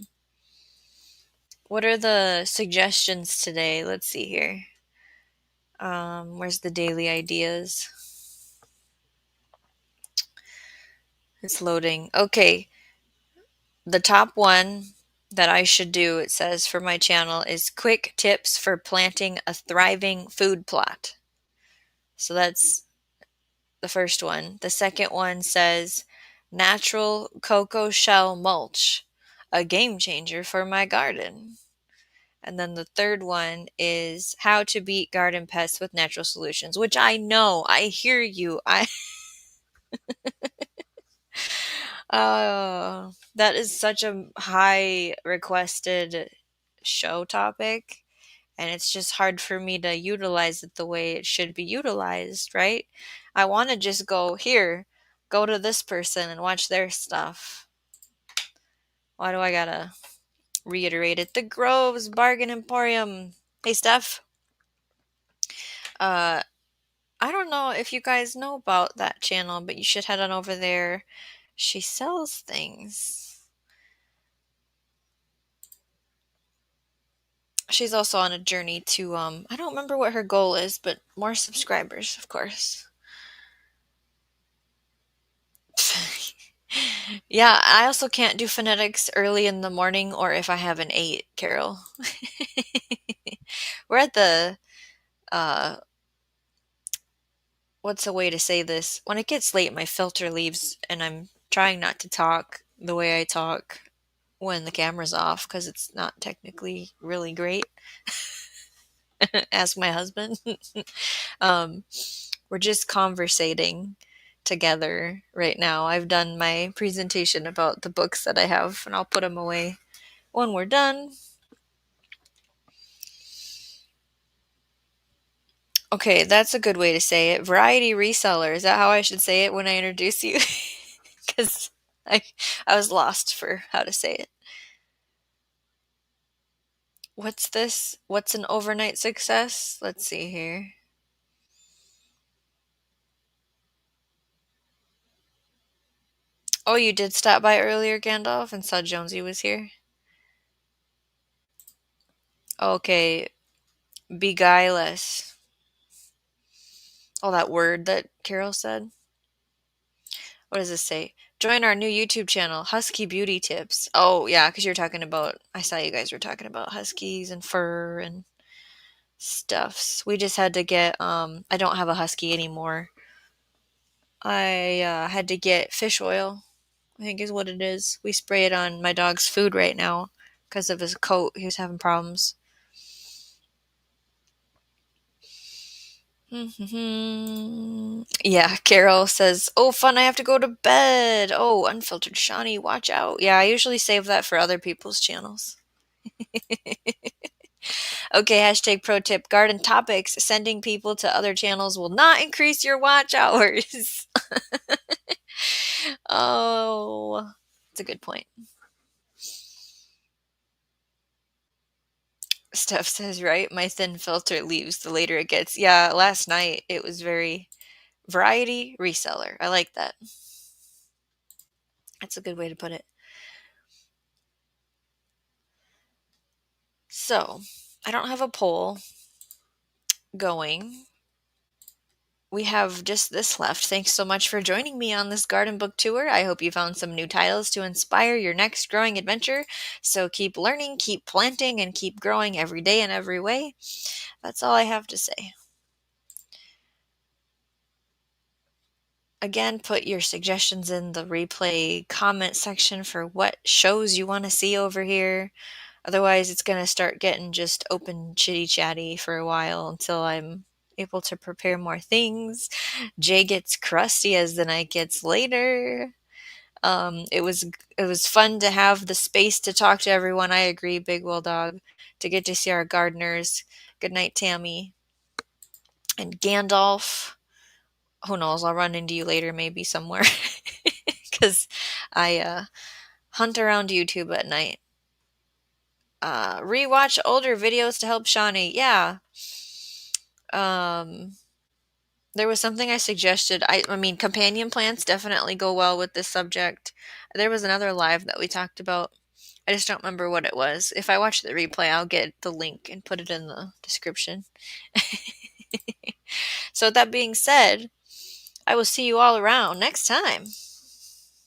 What are the suggestions today? Let's see here. Where's the daily ideas? It's loading. Okay. The top one that I should do, it says for my channel, is quick tips for planting a thriving food plot. So that's the first one. The second one says natural cocoa shell mulch, a game changer for my garden. And then the third one is how to beat garden pests with natural solutions, which I know. I hear you. That is such a high requested show topic, and it's just hard for me to utilize it the way it should be utilized, right? I want to just go to this person and watch their stuff. Why do I gotta reiterate it? The Groves Bargain Emporium. Hey, Steph. Uh, I don't know if you guys know about that channel, but you should head on over there. She sells things. She's also on a journey to, I don't remember what her goal is, but more subscribers, of course. Yeah, I also can't do phonetics early in the morning or if I have an 8, Carol. We're at the, uh, what's a way to say this? When it gets late, my filter leaves, and I'm trying not to talk the way I talk when the camera's off because it's not technically really great. Ask my husband. um, we're just conversating together right now. I've done my presentation about the books that I have, and I'll put them away when we're done. Okay, that's a good way to say it. Variety reseller. Is that how I should say it when I introduce you? Because I I was lost for how to say it. What's this? What's an overnight success? Let's see here. Oh, you did stop by earlier, Gandalf, and saw Jonesy was here? Okay, beguileless. Oh, that word that Carol said. What does this say? Join our new YouTube channel, Husky Beauty Tips. Oh, yeah, because you're talking about, I saw you guys were talking about huskies and fur and stuffs. We just had to get, I don't have a husky anymore. I had to get fish oil, I think is what it is. We spray it on my dog's food right now because of his coat. He was having problems. Yeah, Carol says, "Oh, fun, I have to go to bed. Oh, unfiltered Shawnee, watch out." Yeah, I usually save that for other people's channels. Okay, hashtag pro tip garden topics. Sending people to other channels will not increase your watch hours. Oh, that's a good point. Steph says, right? My thin filter leaves the later it gets. Yeah, last night it was very variety reseller. I like that. That's a good way to put it. So, I don't have a poll going. We have just this left. Thanks so much for joining me on this garden book tour. I hope you found some new titles to inspire your next growing adventure. So keep learning, keep planting, and keep growing every day in every way. That's all I have to say. Again, put your suggestions in the replay comment section for what shows you want to see over here. Otherwise, it's going to start getting just open chitty chatty for a while until I'm able to prepare more things. Jay gets crusty as the night gets later. It was fun to have the space to talk to everyone. I agree, Big Will Dog. To get to see our gardeners. Good night, Tammy and Gandalf. Who knows? I'll run into you later, maybe somewhere, because I hunt around YouTube at night. Rewatch older videos to help Shawnee. Yeah. Um, there was something I suggested. I mean, companion plants definitely go well with this subject. There was another live that we talked about. I just don't remember what it was. If I watch the replay, I'll get the link and put it in the description. So, with that being said, I will see you all around next time.